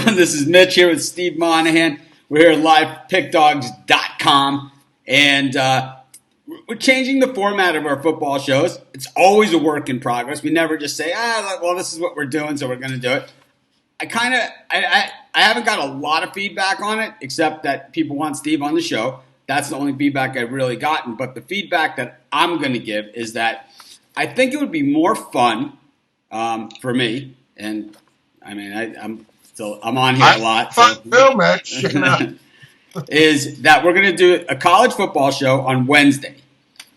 everyone. This is Mitch here with Steve Monahan. We're here live at pickdogs.com, and we're changing the format of our football shows. It's always a work in progress. We never just say, well, this is what we're doing, so we're going to do it. I haven't got a lot of feedback on it, except that people want Steve on the show. That's the only feedback I've really gotten. But the feedback that I'm going to give is that I think it would be more fun for me, and I mean, I'm on here a lot. Fun too, Mitch. Is that we're going to do a college football show on Wednesday.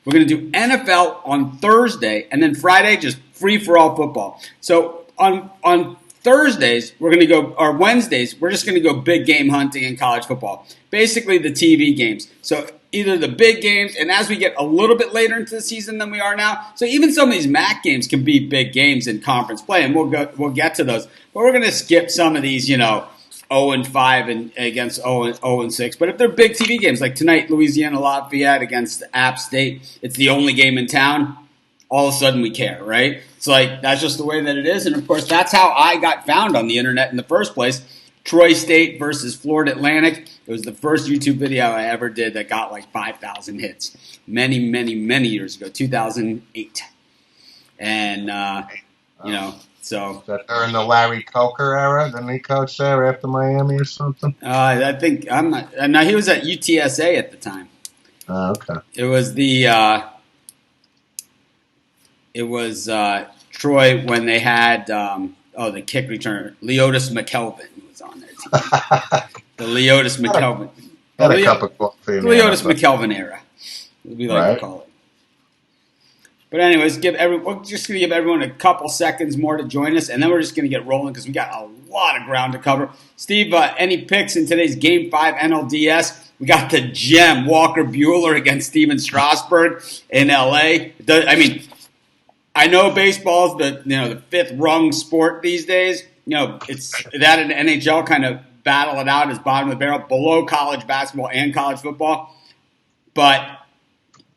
We're going to do NFL on Thursday, and then Friday just free for all football. So on Thursdays we're going to go, or Wednesdays we're just going to go big game hunting in college football. Basically the TV games. So either the big games, and as we get a little bit later into the season than we are now, so even some of these MAC games can be big games in conference play, and we'll get to those. But we're going to skip some of these, 0-5 and against 0-6. But if they're big TV games, like tonight, Louisiana Lafayette against App State, it's the only game in town, all of a sudden we care, right? It's like, that's just the way that it is. And of course, that's how I got found on the internet in the first place. Troy State versus Florida Atlantic. It was the first YouTube video I ever did that got like 5,000 hits many, many, many years ago, 2008. And, so. That during the Larry Coker era? Didn't he coach there after Miami or something? I think, I'm not, no, he was at UTSA at the time. Oh, okay. It was Troy when they had, the kick returner, Leotis McKelvin was on their team. The Leotis McKelvin. Had a cup of coffee. The Leotis McKelvin era, we like to call it. But anyways, we're just going to give everyone a couple seconds more to join us, and then we're just going to get rolling because we got a lot of ground to cover. Steve, any picks in today's Game 5 NLDS? We got the gem, Walker Buehler against Steven Strasburg in L.A. I know baseball's the fifth rung sport these days. It's that and NHL kind of battle it out as bottom of the barrel below college basketball and college football. But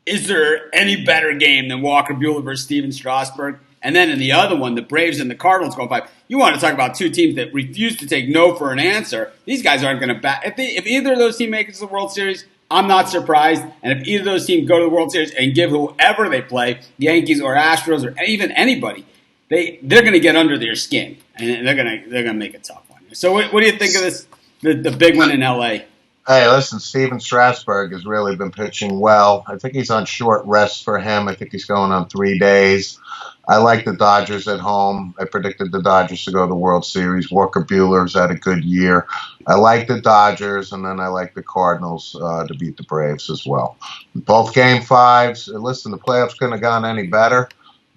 is there any better game than Walker Buehler versus Steven Strasburg? And then in the other one, the Braves and the Cardinals go 5. You want to talk about two teams that refuse to take no for an answer. These guys aren't going to bat. If either of those teams make it to the World Series, I'm not surprised. And if either of those teams go to the World Series and give whoever they play, Yankees or Astros or even anybody, they're going to get under their skin, and they're going to make it tough on you. So what do you think of this, the big one in L.A.? Hey, listen, Steven Strasburg has really been pitching well. I think he's on short rest for him. I think he's going on 3 days. I like the Dodgers at home. I predicted the Dodgers to go to the World Series. Walker Buehler's had a good year. I like the Dodgers, and then I like the Cardinals to beat the Braves as well. Both Game 5s. Listen, the playoffs couldn't have gone any better.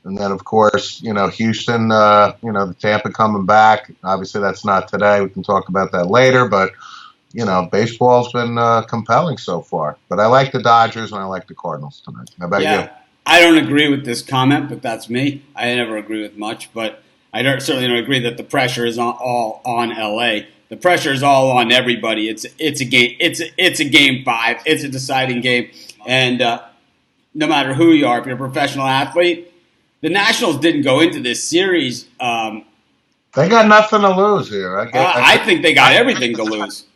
And then, of course, Houston, the Tampa coming back. Obviously, that's not today. We can talk about that later, but baseball's been compelling so far. But I like the Dodgers and I like the Cardinals tonight. How about you? I don't agree with this comment, but that's me. I never agree with much, but I certainly don't agree that the pressure is all on LA. The pressure is all on everybody. It's a game. It's a Game 5. It's a deciding game, and no matter who you are, if you're a professional athlete, the Nationals didn't go into this series. They got nothing to lose here. I think they got everything to lose.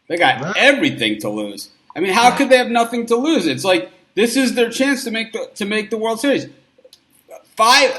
They got everything to lose. I mean, how could they have nothing to lose? It's like this is their chance to make the World Series. Five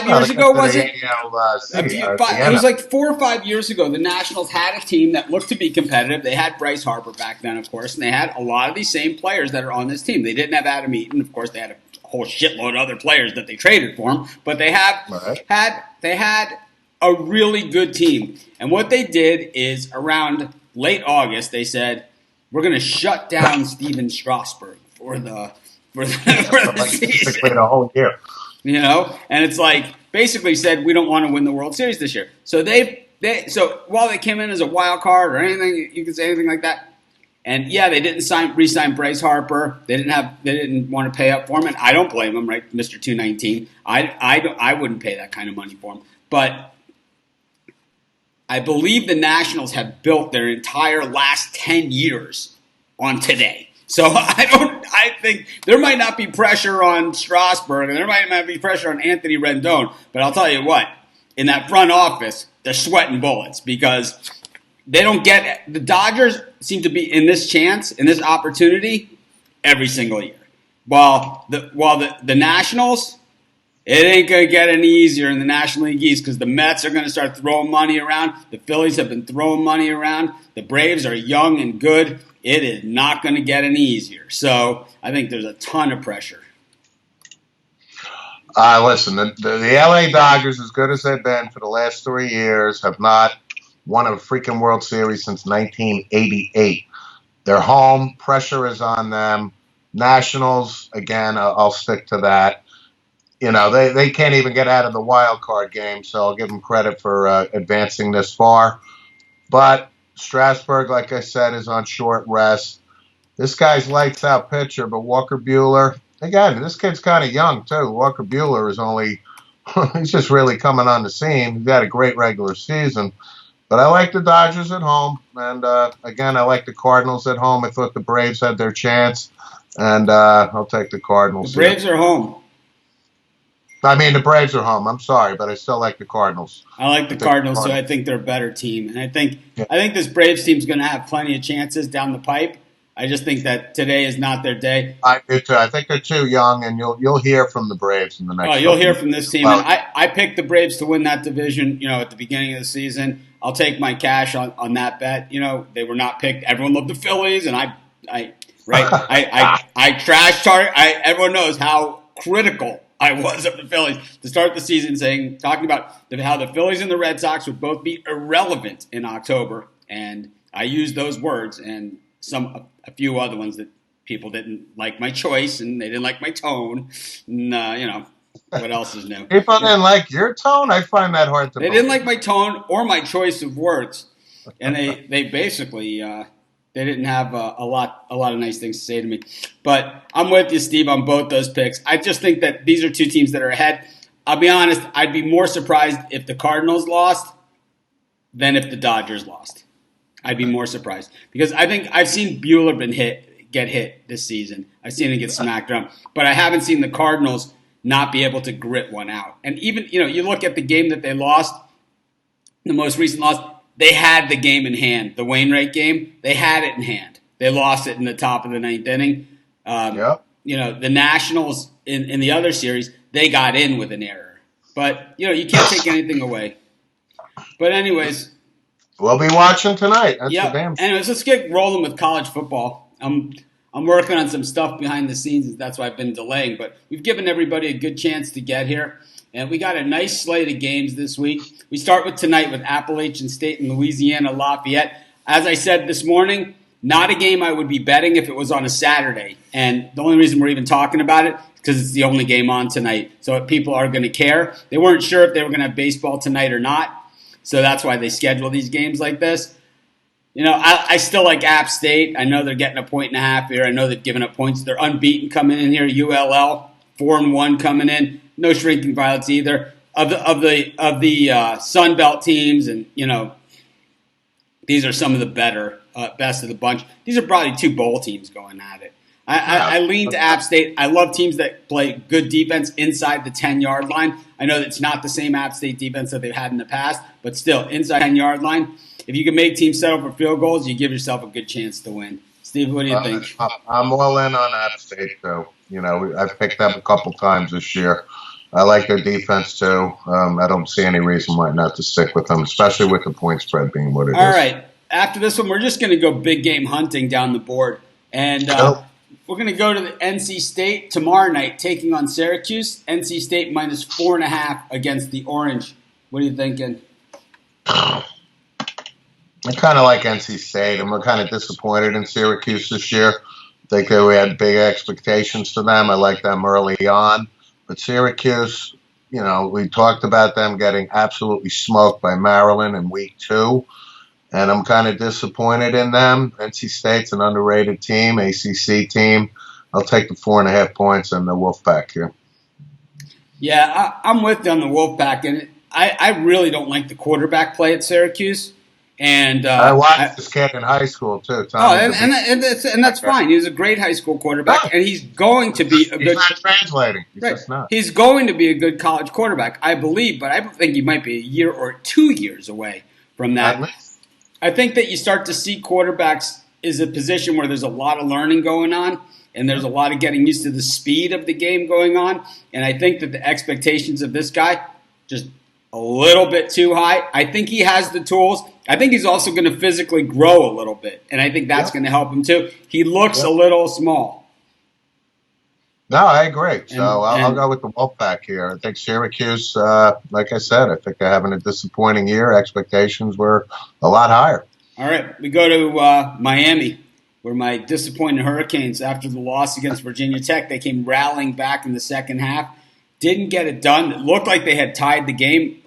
years ago, was it? It was like 4 or 5 years ago. The Nationals had a team that looked to be competitive. They had Bryce Harper back then, of course, and they had a lot of these same players that are on this team. They didn't have Adam Eaton, of course. They had a whole shitload of other players that they traded for him, but they had a really good team. And what they did is around late August, they said, "We're going to shut down Steven Strasburg for the season." The whole year. And it's like basically said we don't want to win the World Series this year. So so while they came in as a wild card or anything, you could say anything like that. And they didn't re-sign Bryce Harper. They didn't want to pay up for him, and I don't blame them, right, Mr. 219. I wouldn't pay that kind of money for him. But I believe the Nationals have built their entire last 10 years on today. So I think there might not be pressure on Strasburg, and there might not be pressure on Anthony Rendon, but I'll tell you what, in that front office, they're sweating bullets because they don't get the Dodgers seem to be in this opportunity every single year. While the Nationals, it ain't going to get any easier in the National League East because the Mets are going to start throwing money around. The Phillies have been throwing money around. The Braves are young and good. It is not going to get any easier. So I think there's a ton of pressure. Listen, the LA Dodgers, as good as they've been for the last 3 years, have not won a freaking World Series since 1988. They're home. Pressure is on them. Nationals, again, I'll stick to that. They can't even get out of the wild card game, so I'll give them credit for advancing this far. But Strasburg, like I said, is on short rest. This guy's lights out pitcher, but Walker Buehler, again, this kid's kind of young too. Walker Buehler is only, he's just really coming on the scene. He's had a great regular season. But I like the Dodgers at home. And again, I like the Cardinals at home. I thought the Braves had their chance. And I'll take the Cardinals. The Braves are home. I mean, the Braves are home. I'm sorry, but I still like the Cardinals. I like the Cardinals, so I think they're a better team. And I think this Braves team's going to have plenty of chances down the pipe. I just think that today is not their day. I do too. I think they're too young, and you'll hear from the Braves in the next. Oh, you'll hear from this team. Well, and I picked the Braves to win that division. At the beginning of the season, I'll take my cash on that bet. They were not picked. Everyone loved the Phillies, and I trash talk. Everyone knows how critical I was of the Phillies to start the season, talking about how the Phillies and the Red Sox would both be irrelevant in October, and I used those words and a few other ones that people didn't like my choice and they didn't like my tone. And, what else is new? People didn't like your tone? I find that hard to believe. They didn't like my tone or my choice of words, and they basically they didn't have a lot of nice things to say to me. But I'm with you, Steve, on both those picks. I just think that these are two teams that are ahead. I'll be honest, I'd be more surprised if the Cardinals lost than if the Dodgers lost. I'd be more surprised because I think I've seen Buehler get hit this season. I've seen him get smacked around, but I haven't seen the Cardinals not be able to grit one out. And even you look at the game that they lost, the most recent loss, they had the game in hand. The Wainwright game, they had it in hand. They lost it in the top of the ninth inning. The Nationals in the other series, they got in with an error. But you can't take anything away. But anyways. We'll be watching tonight. That's the damn. Anyways, let's get rolling with college football. I'm working on some stuff behind the scenes. That's why I've been delaying. But we've given everybody a good chance to get here. And we got a nice slate of games this week. We start with tonight with Appalachian State and Louisiana Lafayette. As I said this morning, not a game I would be betting if it was on a Saturday. And the only reason we're even talking about it is because it's the only game on tonight. So people are going to care. They weren't sure if they were going to have baseball tonight or not. So that's why they schedule these games like this. I still like App State. I know they're getting a 1.5 here. I know they've given up points. They're unbeaten coming in here. ULL 4-1 coming in. No shrinking violets either. Of the Sun Belt teams, and these are some of the better, best of the bunch. These are probably two bowl teams going at it. I lean to App State. I love teams that play good defense inside the 10-yard line. I know that it's not the same App State defense that they've had in the past, but still, inside 10-yard line. If you can make teams settle for field goals, you give yourself a good chance to win. Steve, what do you think? I'm all in on App State, though. I've picked them a couple times this year. I like their defense, too. I don't see any reason why not to stick with them, especially with the point spread being what it is. All right. After this one, we're just going to go big game hunting down the board. And we're going to go to the NC State tomorrow night, taking on Syracuse. NC State minus 4.5 against the Orange. What are you thinking? I kind of like NC State. I'm kind of disappointed in Syracuse this year. I think that we had big expectations for them. I like them early on. But Syracuse, we talked about them getting absolutely smoked by Maryland in week 2. And I'm kind of disappointed in them. NC State's an underrated team, ACC team. I'll take the 4.5 points and the Wolfpack here. Yeah, I'm with you on the Wolfpack. And I really don't like the quarterback play at Syracuse. And I watched this kid in high school, too. And that's fine. He was a great high school quarterback, and he's going to be a good. He's not translating. He's just not. He's going to be a good college quarterback, I believe, but I think he might be a year or 2 years away from that. I think that you start to see quarterbacks is a position where there's a lot of learning going on, and there's a lot of getting used to the speed of the game going on. And I think that the expectations of this guy just a little bit too high. I think he has the tools. I think he's also going to physically grow a little bit, and I think that's going to help him too. He looks a little small. No, I agree. So I'll go with the Wolfpack here. I think Syracuse, like I said, I think they're having a disappointing year. Expectations were a lot higher. All right, we go to Miami, where my disappointing Hurricanes, after the loss against Virginia Tech, they came rallying back in the second half. Didn't get it done. It looked like they had tied the game.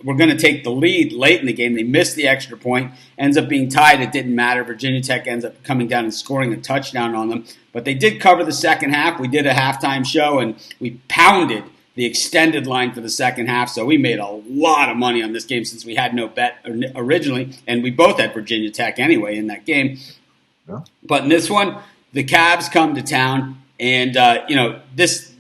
We're going to take the lead late in the game. They missed the extra point. Ends up being tied. It didn't matter. Virginia Tech ends up coming down and scoring a touchdown on them. But they did cover the second half. We did a halftime show, and we pounded the extended line for the second half. So we made a lot of money on this game since we had no bet originally. And we both had Virginia Tech anyway in that game. Yeah. But in this one, the Cavs come to town. And, this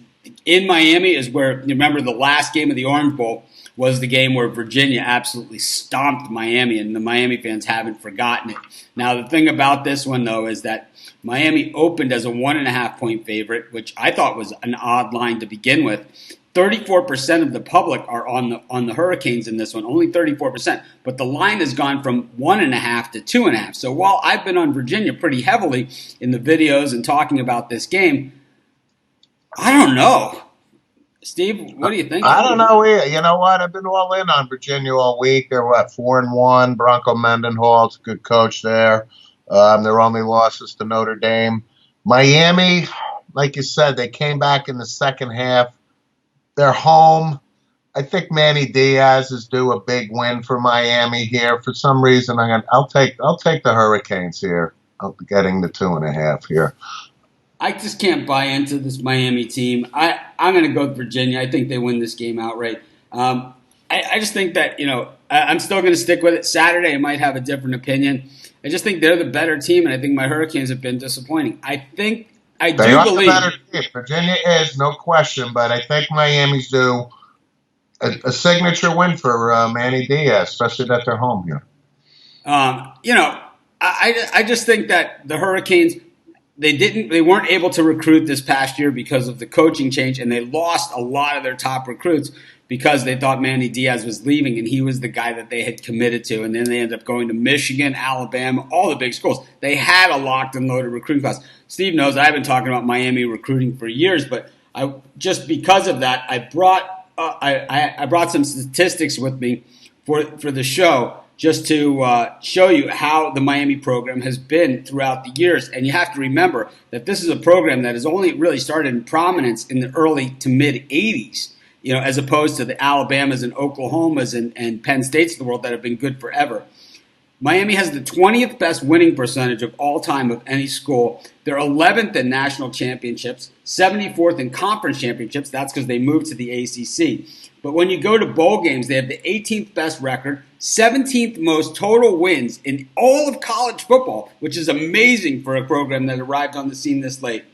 in Miami is where, remember, the last game of the Orange Bowl was the game where Virginia absolutely stomped Miami, and the Miami fans haven't forgotten it. Now, the thing about this one, though, is that Miami opened as a 1.5-point favorite, which I thought was an odd line to begin with. 34% of the public are on the Hurricanes in this one, only 34%. But the line has gone from 1.5 to 2.5. So while I've been on Virginia pretty heavily in the videos and talking about this game, I don't know. Steve, what do you think? I don't know either. You know what? I've been all in on Virginia all week. They're 4-1. Bronco Mendenhall's a good coach there. Their only losses to Notre Dame. Miami, like you said, they came back in the second half. They're home. I think Manny Diaz is due a big win for Miami here. For some reason, I'll take the Hurricanes here. I'm getting the 2.5 here. I just can't buy into this Miami team. I'm going to go with Virginia. I think they win this game outright. I just think that, I'm still going to stick with it. Saturday, I might have a different opinion. I just think they're the better team, and I think my Hurricanes have been disappointing. I do believe the better team. Virginia is, no question, but I think Miami's due a signature win for Manny Diaz, especially that they're home here. I just think that the Hurricanes – They weren't able to recruit this past year because of the coaching change, and they lost a lot of their top recruits because they thought Manny Diaz was leaving, and he was the guy that they had committed to. And then they ended up going to Michigan, Alabama, all the big schools. They had a locked and loaded recruiting class. Steve knows I've been talking about Miami recruiting for years, but just because of that, I brought some statistics with me for the show, just to show you how the Miami program has been throughout the years. And you have to remember that this is a program that has only really started in prominence in the early to mid-'80s, as opposed to the Alabamas and Oklahomas and Penn States of the world that have been good forever. Miami has the 20th best winning percentage of all time of any school. They're 11th in national championships, 74th in conference championships. That's because they moved to the ACC. But when you go to bowl games, they have the 18th best record, 17th most total wins in all of college football, which is amazing for a program that arrived on the scene this late.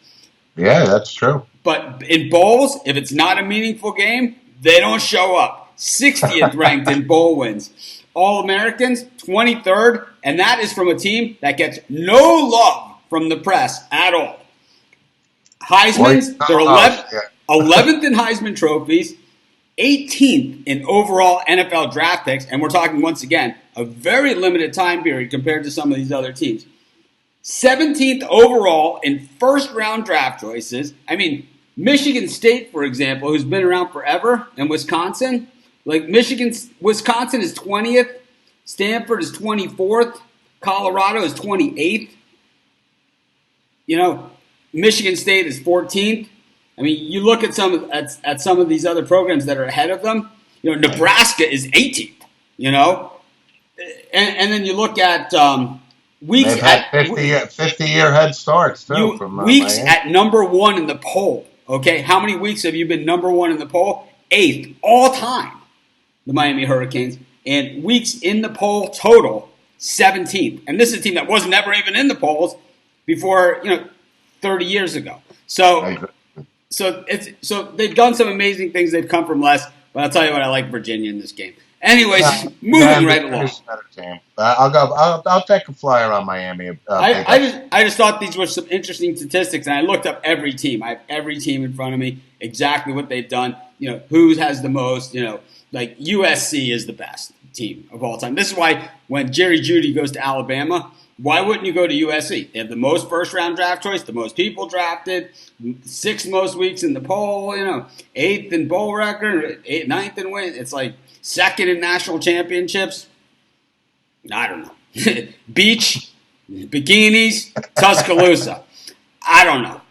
Yeah, that's true. But in bowls, if it's not a meaningful game, they don't show up. 60th ranked in bowl wins. All-Americans, 23rd, and that is from a team that gets no love from the press at all. Heisman's, they're 11th in Heisman trophies, 18th in overall NFL draft picks, and we're talking, once again, a very limited time period compared to some of these other teams. 17th overall in first-round draft choices. I mean, Michigan State, for example, who's been around forever, and Wisconsin, Wisconsin is 20th, Stanford is 24th, Colorado is 28th. Michigan State is 14th. I mean, you look at some of these other programs that are ahead of them. Nebraska is 18th. And then you look at weeks. They've had 50-year head starts too. Weeks at number one in the poll. Okay, how many weeks have you been number one in the poll? 8th all time. The Miami Hurricanes, and weeks in the poll total, 17th. And this is a team that was never even in the polls before 30 years ago. So they've done some amazing things. They've come from less, but I'll tell you what, I like Virginia in this game. Anyways, moving Again, right Miami's along. a better team. I'll go. I'll take a flyer on Miami. I just thought these were some interesting statistics, and I looked up every team. I have every team in front of me, exactly what they've done. Who has the most. Like USC is the best team of all time. This is why when Jerry Jeudy goes to Alabama, why wouldn't you go to USC? They have the most first round draft choice, the most people drafted, 6th most weeks in the poll, 8th in bowl record, 9th in win. It's like 2nd in national championships. I don't know. Beach, bikinis, Tuscaloosa. I don't know.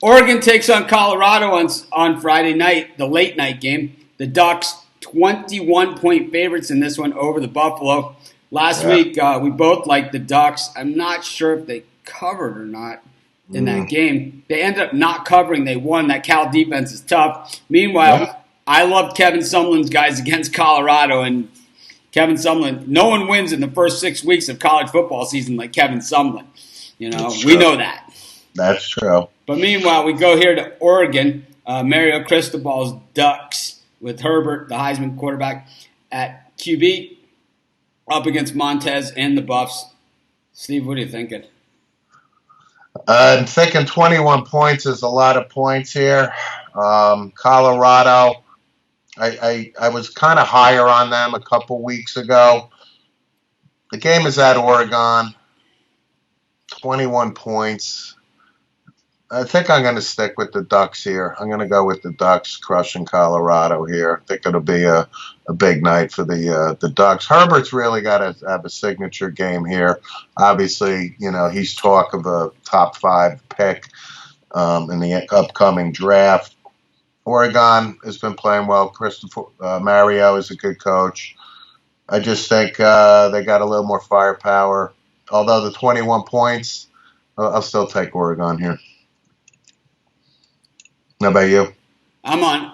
Oregon takes on Colorado on Friday night, the late night game. The Ducks, 21-point favorites in this one over the Buffalo. Last week, we both liked the Ducks. I'm not sure if they covered or not in that game. They ended up not covering. They won. That Cal defense is tough. Meanwhile, I loved Kevin Sumlin's guys against Colorado, and Kevin Sumlin, no one wins in the first 6 weeks of college football season like Kevin Sumlin. We know that. That's true. But meanwhile, we go here to Oregon, Mario Cristobal's Ducks with Herbert, the Heisman quarterback, at QB, up against Montez and the Buffs. Steve, what are you thinking? I'm thinking 21 points is a lot of points here. Colorado, I was kind of higher on them a couple weeks ago. The game is at Oregon. 21 points. I think I'm going to stick with the Ducks here. I'm going to go with the Ducks crushing Colorado here. I think it'll be a big night for the Ducks. Herbert's really got to have a signature game here. Obviously, he's talk of a top 5 pick in the upcoming draft. Oregon has been playing well. Mario is a good coach. I just think they got a little more firepower. Although the 21 points, I'll still take Oregon here. How about you? I'm on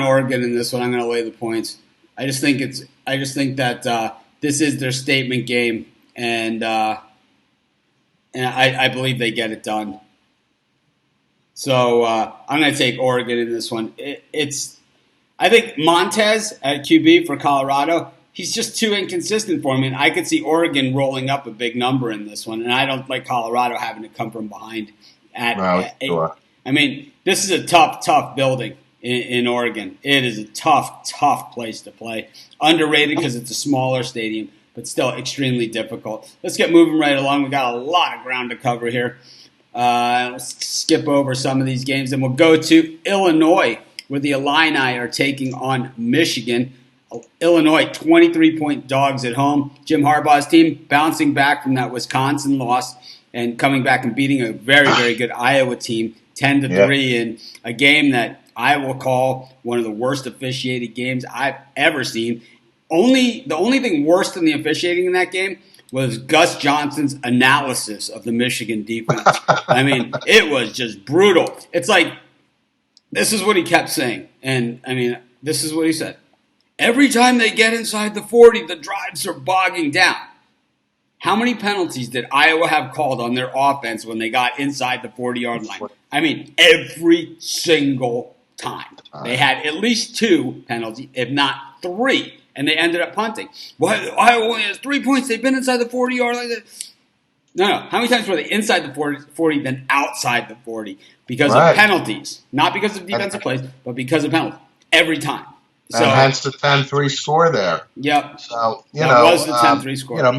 Oregon in this one. I'm going to lay the points. I just think that this is their statement game, and I believe they get it done. So I'm going to take Oregon in this one. I think Montez at QB for Colorado, he's just too inconsistent for me, and I could see Oregon rolling up a big number in this one, and I don't like Colorado having to come from behind. Sure. I mean, this is a tough building in Oregon. It is a tough place to play. Underrated because it's a smaller stadium, but still extremely difficult. Let's get moving right along. We got a lot of ground to cover here. Let's skip over some of these games, and we'll go to Illinois, where the Illini are taking on Michigan. Illinois, 23-point dogs at home. Jim Harbaugh's team bouncing back from that Wisconsin loss and coming back and beating a very, very good Iowa team 10-3 in a game that I will call one of the worst officiated games I've ever seen. The only thing worse than the officiating in that game was Gus Johnson's analysis of the Michigan defense. I mean, it was just brutal. It's like, this is what he kept saying. And, I mean, this is what he said. Every time they get inside the 40, the drives are bogging down. How many penalties did Iowa have called on their offense when they got inside the 40-yard line? I mean, every single time. They had at least 2 penalties, if not 3, and they ended up punting. Well, Iowa only has 3 points. They've been inside the 40-yard line. No. How many times were they inside the 40 then outside the 40? Because of penalties. Not because of defensive plays, but because of penalties. Every time. So, and hence the 10-3 score there. Yep. So, that was the 10-3 score.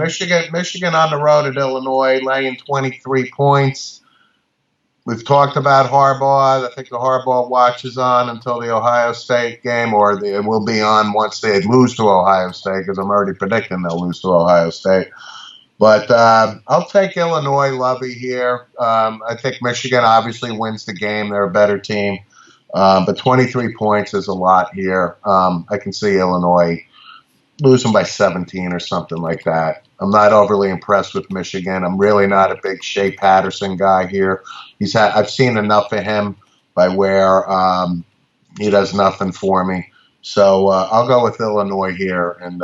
Michigan on the road at Illinois, laying 23 points. We've talked about Harbaugh. I think the Harbaugh watch is on until the Ohio State game, or it will be on once they lose to Ohio State, because I'm already predicting they'll lose to Ohio State. But I'll take Illinois, Lovey, here. I think Michigan obviously wins the game. They're a better team. But 23 points is a lot here. I can see Illinois losing by 17 or something like that. I'm not overly impressed with Michigan. I'm really not a big Shea Patterson guy here. I've seen enough of him by where he does nothing for me. So I'll go with Illinois here, and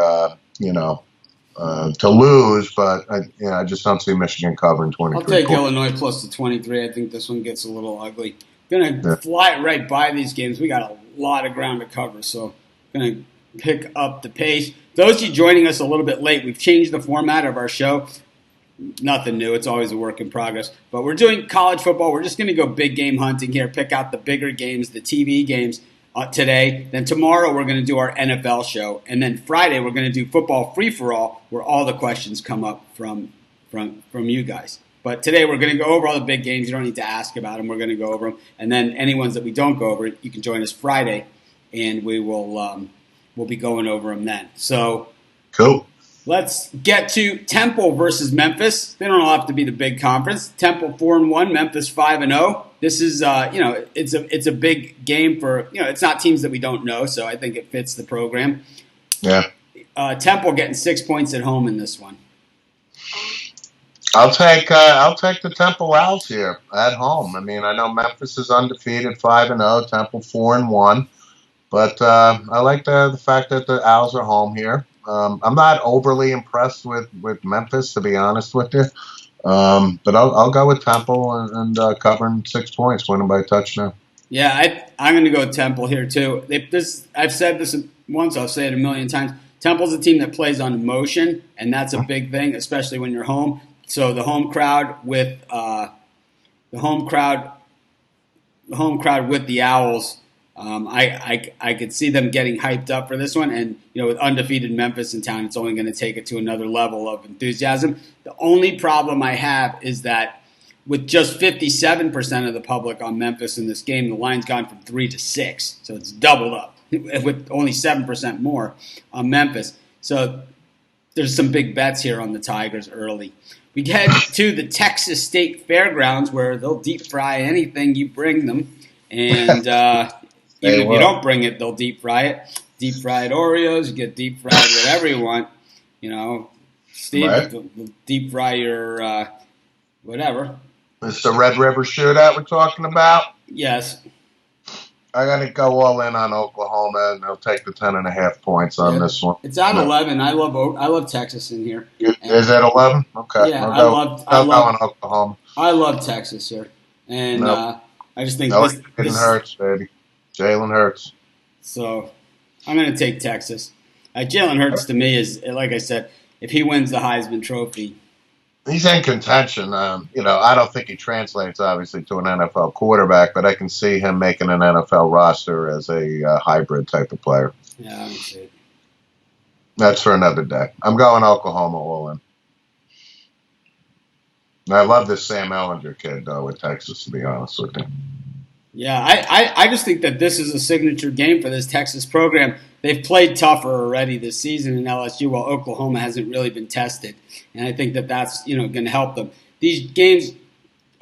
to lose, but I just don't see Michigan covering 23. I'll take Illinois plus the 23. I think this one gets a little ugly. Going to Yeah. fly right by these games. We got a lot of ground to cover, so going to pick up the pace. Those of you joining us a little bit late, we've changed the format of our show. Nothing new. It's always a work in progress. But we're doing college football. We're just going to go big game hunting here, pick out the bigger games, the TV games today. Then tomorrow we're going to do our NFL show. And then Friday we're going to do football free-for-all, where all the questions come up from you guys. But today we're going to go over all the big games. You don't need to ask about them. We're going to go over them. And then any ones that we don't go over, you can join us Friday, and we will we'll be going over them then. So Cool. Let's get to Temple versus Memphis. They don't all have to be the big conference. Temple 4-1, Memphis 5-0. This is it's a big game for it's not teams that we don't know, so I think it fits the program. Yeah. Temple getting 6 points at home in this one. I'll take the Temple Owls here at home. I mean, I know Memphis is undefeated 5-0, Temple 4-1, but I like the fact that the Owls are home here. I'm not overly impressed with Memphis, to be honest with you, but I'll go with Temple and covering 6 points, winning by a touchdown. Yeah, I'm going to go Temple here too. I've said this once. I'll say it a million times. Temple's a team that plays on emotion, and that's a big thing, especially when you're home. So the home crowd with the Owls. I could see them getting hyped up for this one, and with undefeated Memphis in town, it's only going to take it to another level of enthusiasm. The only problem I have is that with just 57% of the public on Memphis in this game, the line's gone from 3 to 6, so it's doubled up with only 7% more on Memphis. So there's some big bets here on the Tigers early. We head to the Texas State Fairgrounds, where they'll deep fry anything you bring them, and even if you don't bring it, they'll deep fry it. Deep fried Oreos, you get deep fried whatever you want. Steve, Right. will deep fry your whatever. It's the Red River Shootout we're talking about. Yes. I got to go all in on Oklahoma, and I'll take the 10.5 points on this one. It's at 11. I love Texas in here. Is it 11? Okay. Yeah, I'll go on Oklahoma. I love Texas here, and I just think Jalen Hurts, baby. Jalen Hurts. So I'm going to take Texas. Jalen Hurts to me is, like I said, if he wins the Heisman Trophy, he's in contention. I don't think he translates obviously to an NFL quarterback, but I can see him making an NFL roster as a hybrid type of player. Yeah, I don't see it. That's for another day. I'm going Oklahoma all in. And I love this Sam Ehlinger kid though with Texas, to be honest with you. Yeah, I just think that this is a signature game for this Texas program. They've played tougher already this season in LSU, while Oklahoma hasn't really been tested, and I think that that's going to help them. These games,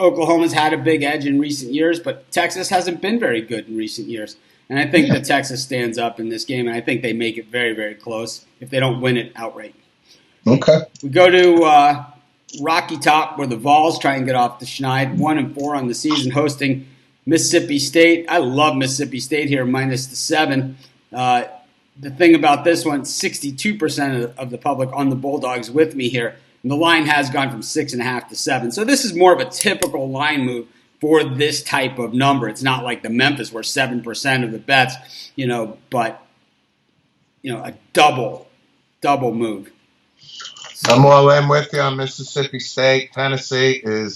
Oklahoma's had a big edge in recent years, but Texas hasn't been very good in recent years, and I think that Texas stands up in this game, and I think they make it very, very close if they don't win it outright. Okay. We go to Rocky Top, where the Vols try and get off the schneid, 1-4 on the season, hosting Mississippi State. I love Mississippi State here, minus the 7. The thing about this one, 62% of the public on the Bulldogs with me here. And the line has gone from 6.5 to 7. So this is more of a typical line move for this type of number. It's not like the Memphis where 7% of the bets, but a double move. So, I'm all in with you on Mississippi State. Tennessee is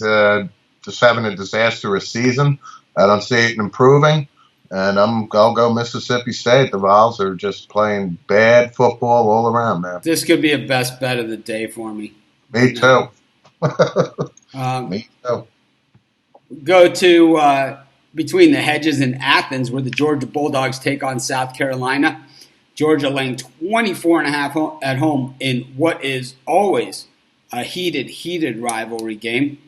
just having a disastrous season. I don't see it improving, and I'll go Mississippi State. The Vols are just playing bad football all around, man. This could be a best bet of the day for me. Me too. Me too. Go to between the hedges in Athens, where the Georgia Bulldogs take on South Carolina. Georgia laying 24.5 at home in what is always a heated rivalry game.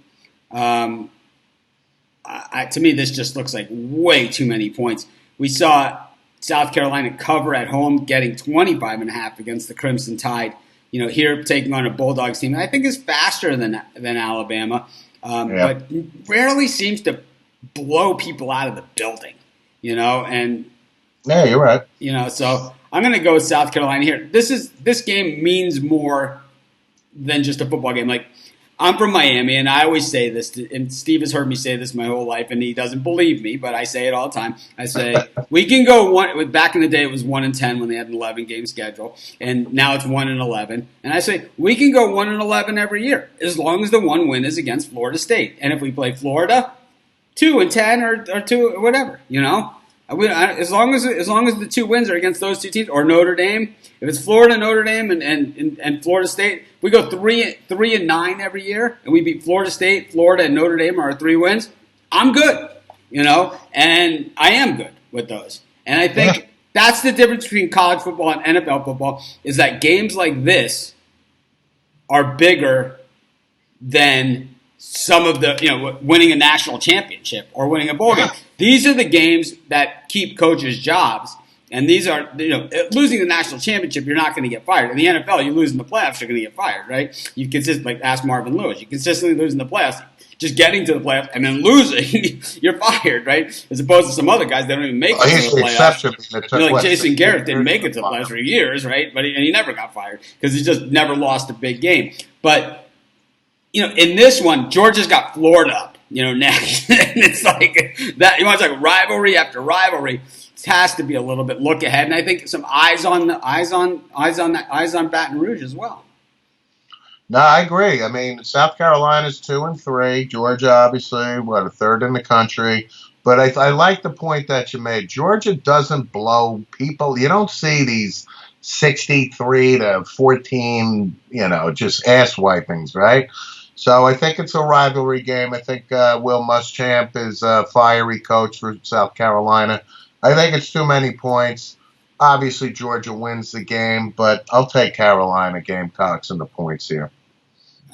To me, this just looks like way too many points. We saw South Carolina cover at home, getting 25.5 against the Crimson Tide. Here taking on a Bulldogs team that I think is faster than Alabama, but rarely seems to blow people out of the building. And yeah, you're right. So I'm going to go with South Carolina here. This game means more than just a football game. Like, I'm from Miami, and I always say this, and Steve has heard me say this my whole life, and he doesn't believe me, but I say it all the time. I say, we can go one, back in the day it was 1-10 when they had an 11-game schedule, and now it's 1-11. And I say, we can go 1-11 every year, as long as the one win is against Florida State. And if we play Florida, 2-10 or 2, whatever, as long as the 2 wins are against those 2 teams, or Notre Dame. If it's Florida, Notre Dame, and Florida State, we go 3-9 every year, and we beat Florida State, Florida, and Notre Dame are our 3 wins. I'm good, and I am good with those. And I think that's the difference between college football and NFL football, is that games like this are bigger than some of the, winning a national championship or winning a bowl game. These are the games that keep coaches' jobs. And these are, losing the national championship, you're not going to get fired. In the NFL, you lose in the playoffs, you're going to get fired, right? You consistently, like ask Marvin Lewis, you consistently lose in the playoffs, just getting to the playoffs and then losing, you're fired, right? As opposed to some other guys that don't even make it to the playoffs. Like Jason Garrett didn't make it to the playoffs for years, right? But he never got fired because he just never lost a big game. But in this one, Georgia's got Florida up, next. And it's like that. You want to talk rivalry after rivalry. It has to be a little bit look ahead, and I think some eyes on Baton Rouge as well. No, I agree. I mean, South Carolina's 2-3. Georgia, obviously, a 3rd in the country. But I like the point that you made. Georgia doesn't blow people. You don't see these 63-14, just ass wipings, right? So I think it's a rivalry game. I think Will Muschamp is a fiery coach for South Carolina. I think it's too many points. Obviously, Georgia wins the game, but I'll take Carolina Gamecocks and the points here.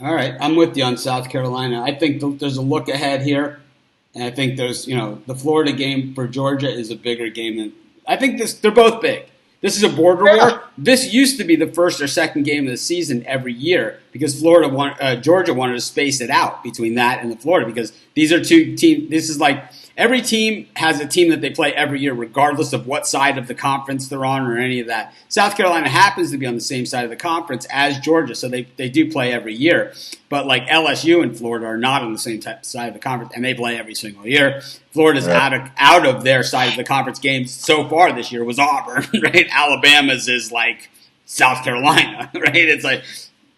All right, I'm with you on South Carolina. I think there's a look ahead here, and I think there's, the Florida game for Georgia is a bigger game than I think. They're both big. This is a border war. This used to be the first or second game of the season every year because Georgia wanted to space it out between that and the Florida because these are 2 teams. This is like every team has a team that they play every year regardless of what side of the conference they're on or any of that. South Carolina happens to be on the same side of the conference as Georgia, so they do play every year. But like LSU and Florida are not on the same side of the conference, and they play every single year. Florida's out of their side of the conference games so far this year was Auburn, right? Alabama's is like South Carolina, right? It's like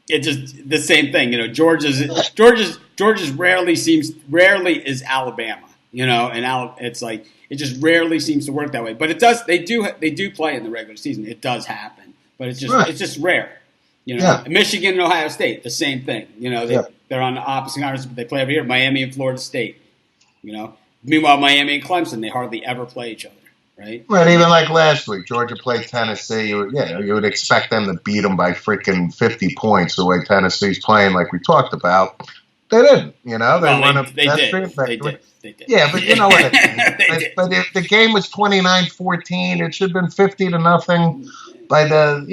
it's just the same thing. Georgia's rarely is Alabama, and it's like it just rarely seems to work that way. But it does. They do play in the regular season. It does happen, but it's just rare. Michigan and Ohio State, the same thing. They're on the opposite conference, but they play every year. Miami and Florida State. Meanwhile, Miami and Clemson, they hardly ever play each other, right? Well, even like last week, Georgia played Tennessee. You would expect them to beat them by freaking 50 points the way Tennessee's playing, like we talked about. They didn't. They did. Yeah, but you know what I mean. But if the game was 29-14, it should have been 50-0 by the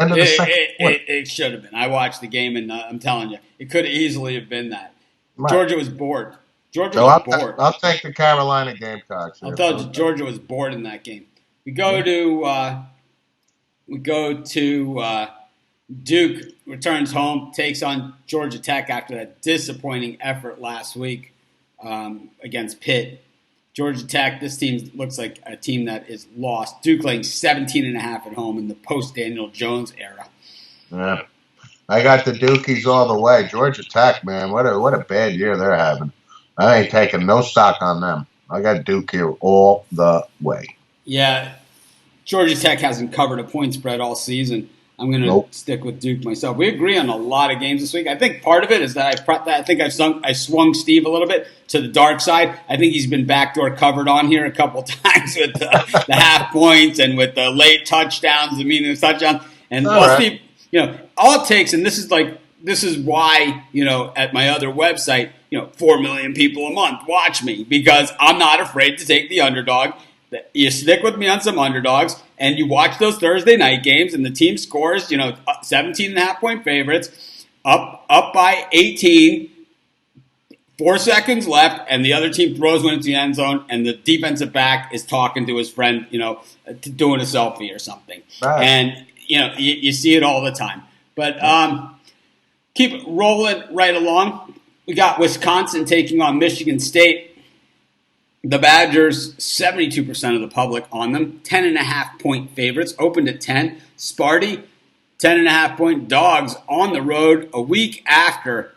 end of the second quarter. It should have been. I watched the game, and I'm telling you, it could easily have been that. Right. Georgia was bored. Was bored. I'll take the Carolina Gamecocks. I'll tell you, Georgia was bored in that game. We go to Duke, returns home, takes on Georgia Tech after that disappointing effort last week against Pitt. Georgia Tech, this team looks like a team that is lost. Duke laying 17.5 at home in the post-Daniel Jones era. Yeah. I got the Dukies all the way. Georgia Tech, man, what a bad year they're having. I ain't taking no stock on them. I got Duke here all the way. Yeah, Georgia Tech hasn't covered a point spread all season. I'm going to stick with Duke myself. We agree on a lot of games this week. I think part of it is that I swung Steve a little bit to the dark side. I think he's been backdoor covered on here a couple times with the half points and with the late touchdowns, the meaningless touchdowns. And Steve, all it takes, and this is why, at my other website, 4 million people a month watch me because I'm not afraid to take the underdog. You stick with me on some underdogs, and you watch those Thursday night games, and the team scores, 17.5-point favorites, up by 18, 4 seconds left, and the other team throws one into the end zone, and the defensive back is talking to his friend, doing a selfie or something. Right. And, you see it all the time. But keep rolling right along. We got Wisconsin taking on Michigan State. The Badgers, 72% of the public on them. 10.5-point favorites, opened at 10. Sparty, 10.5-point dogs on the road a week after.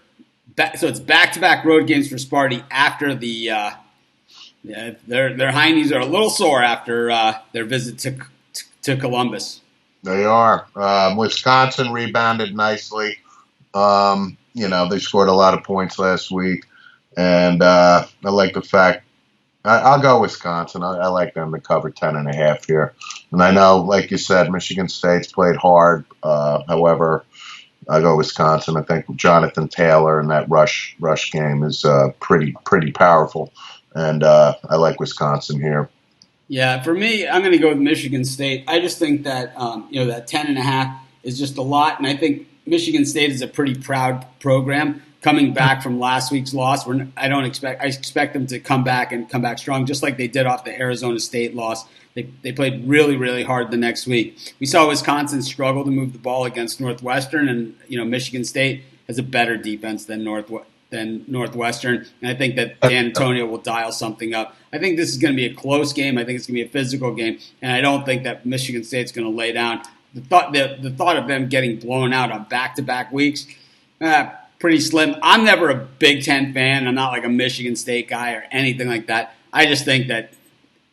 So it's back-to-back road games for Sparty after the their hindies are a little sore after their visit to Columbus. They are. Wisconsin rebounded nicely. They scored a lot of points last week, and I like the fact. I'll go Wisconsin. I like them to cover 10.5 here. And I know, like you said, Michigan State's played hard. However, I go Wisconsin. I think Jonathan Taylor in that rush game is pretty powerful. And I like Wisconsin here. Yeah, for me, I'm going to go with Michigan State. I just think that that 10.5 is just a lot, and I think Michigan State is a pretty proud program coming back from last week's loss. I expect them to come back strong, just like they did off the Arizona State loss. They played really, really hard the next week. We saw Wisconsin struggle to move the ball against Northwestern, and Michigan State has a better defense than Northwestern, and I think that Dan Antonio will dial something up. I think this is going to be a close game. I think it's going to be a physical game, and I don't think that Michigan State's going to lay down. The thought of them getting blown out on back-to-back weeks, pretty slim. I'm never a Big Ten fan. I'm not like a Michigan State guy or anything like that. I just think that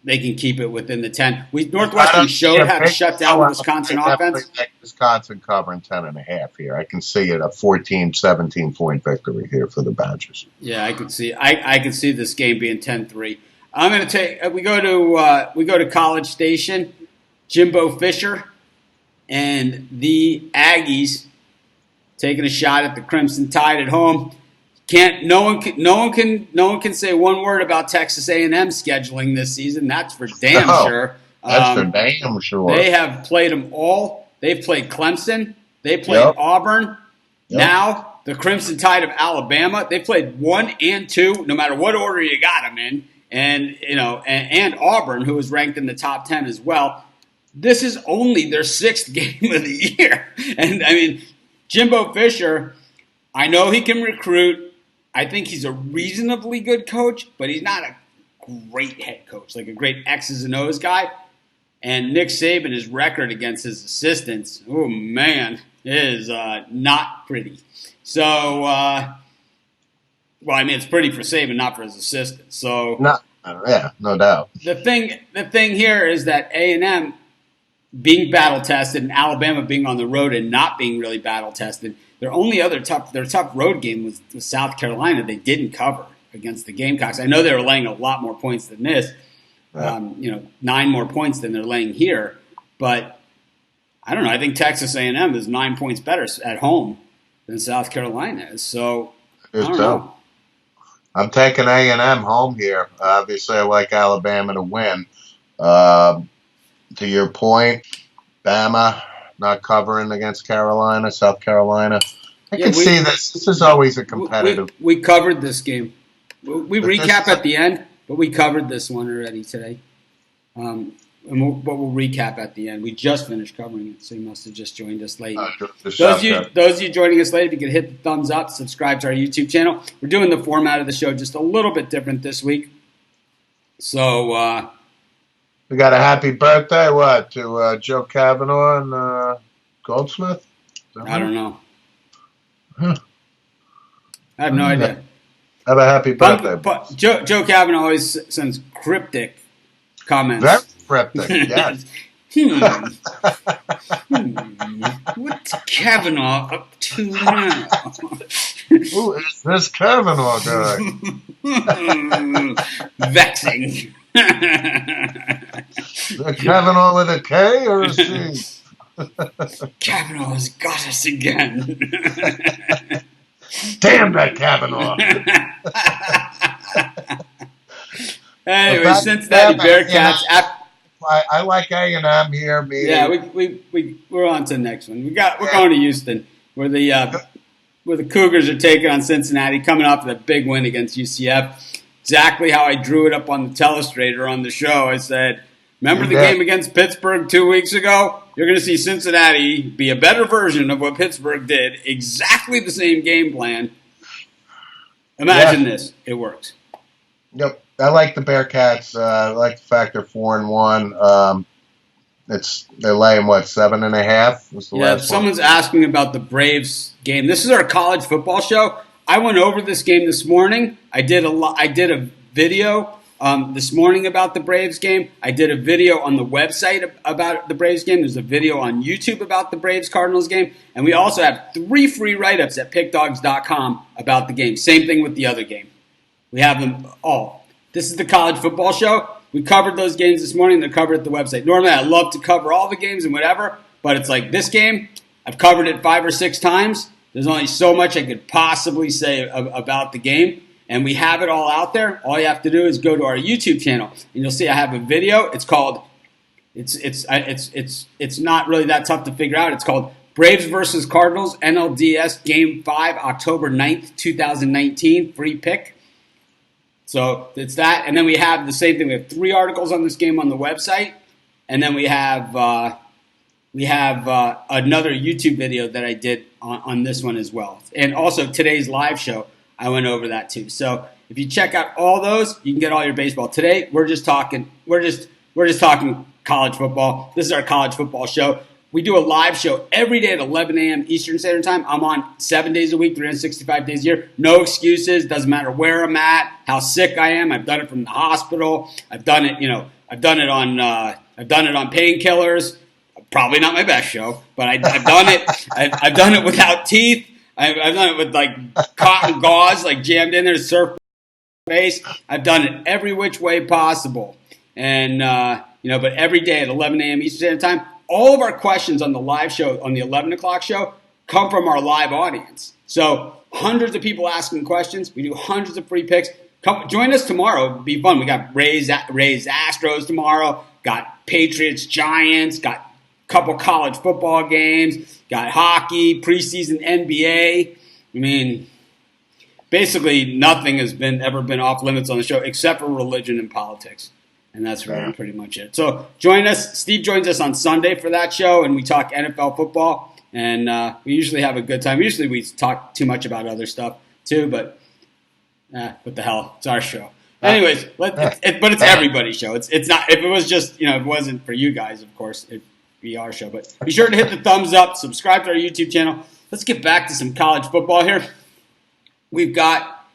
they can keep it within the 10. Northwestern showed how to shut down the Wisconsin offense. Wisconsin covering 10.5 here. I can see it a 14, 17-point victory here for the Badgers. Yeah, I could see. I could see this game being 10-3. I'm going to take. We go to College Station. Jimbo Fisher and the Aggies taking a shot at the Crimson Tide at home. No one can say one word about Texas A&M scheduling this season. That's for damn sure. That's for damn sure. They have played them all. They've played Clemson. They played Auburn. Yep. Now the Crimson Tide of Alabama. They played 1 and 2, no matter what order you got them in, and Auburn, who is ranked in the top 10 as well. This is only their 6th game of the year, and I mean, Jimbo Fisher. I know he can recruit. I think he's a reasonably good coach, but he's not a great head coach, like a great X's and O's guy. And Nick Saban, his record against his assistants, oh man, is not pretty. So, it's pretty for Saban, not for his assistants. So, no doubt. The thing here is that A&M being battle tested and Alabama being on the road and not being really battle tested. Their only other tough road game was South Carolina. They didn't cover against the Gamecocks. I know they were laying a lot more points than this, 9 more points than they're laying here. But I don't know. I think Texas A&M is 9 points better at home than South Carolina is. So I don't know. I'm taking A&M home here. Obviously, I like Alabama to win. To your point, Bama not covering against Carolina, South Carolina. I can see this. This is always a competitive. We covered this game. We recap at the end, but we covered this one already today. But we'll recap at the end. We just finished covering it, so you must have just joined us late. Those of you joining us late, if you could hit the thumbs up, subscribe to our YouTube channel. We're doing the format of the show just a little bit different this week. So we got a happy birthday, to Joe Kavanaugh and Goldsmith? I don't know. Huh. I have no idea. Have a happy birthday. Joe Kavanaugh always sends cryptic comments. Very cryptic, yes. What's Kavanaugh up to now? Who is this Kavanaugh guy? Vexing. Is that Kavanaugh with a K or a C? Kavanaugh has got us again. Damn that Kavanaugh. Anyway, Cincinnati Bearcats. I like A&M here. Yeah, we're on to the next one. We're going to Houston, where the Cougars are taking on Cincinnati, coming off of a big win against UCF. Exactly how I drew it up on the telestrator on the show. I said, remember the game against Pittsburgh 2 weeks ago? you're going to see Cincinnati be a better version of what Pittsburgh did. Exactly the same game plan. Imagine this. It works. Yep. I like the Bearcats. I like the fact they're 4-1. They're laying 7.5 was the Yeah, last one. someone's asking about the Braves game. This is our college football show. I went over this game this morning. I did a video this morning about the Braves game. I did a video on the website about the Braves game. There's a video on YouTube about the Braves Cardinals game, and we also have 3 free write-ups at pickdogs.com about the game. Same thing with the other game. We have them all. This is the college football show. We covered those games this morning. They're covered at the website. Normally, I love to cover all the games and whatever, but it's like this game, I've covered it 5 or 6 times. There's only so much I could possibly say about the game, and we have it all out there. All you have to do is go to our YouTube channel, and you'll see I have a video. It's called. It's not really that tough to figure out. It's called Braves versus Cardinals NLDS Game 5, October 9th, 2019. Free pick. So it's that, and then we have the same thing. We have 3 articles on this game on the website, and then we have another YouTube video that I did on this one as well, and also today's live show. I went over that too. So if you check out all those, you can get all your baseball. Today we're just talking college football. This is our college football show. We do a live show every day at 11 a.m. Eastern Standard Time. I'm on 7 days a week, 365 days a year. No excuses. Doesn't matter where I'm at, how sick I am. I've done it from the hospital. I've done it on painkillers. Probably not my best show, but I've done it. I've done it without teeth. I've done it with like cotton gauze, like jammed in there to surf face. I've done it every which way possible, and but every day at 11 a.m. Eastern Standard Time. All of our questions on the live show, on the 11 o'clock show, come from our live audience. So hundreds of people asking questions. We do hundreds of free picks. Come join us tomorrow. It'll be fun. We got Rays Astros tomorrow. Got Patriots Giants. Got a couple college football games. Got hockey, preseason NBA. I mean, basically nothing has ever been off limits on the show except for religion and politics. And that's really pretty much it. So join us. Steve joins us on Sunday for that show, and we talk NFL football. And we usually have a good time. Usually we talk too much about other stuff too, but what the hell? It's our show. Anyways, but it's everybody's show. It's not. If it was just if it wasn't for you guys, of course it'd be our show. But be sure to hit the thumbs up, subscribe to our YouTube channel. Let's get back to some college football here. We've got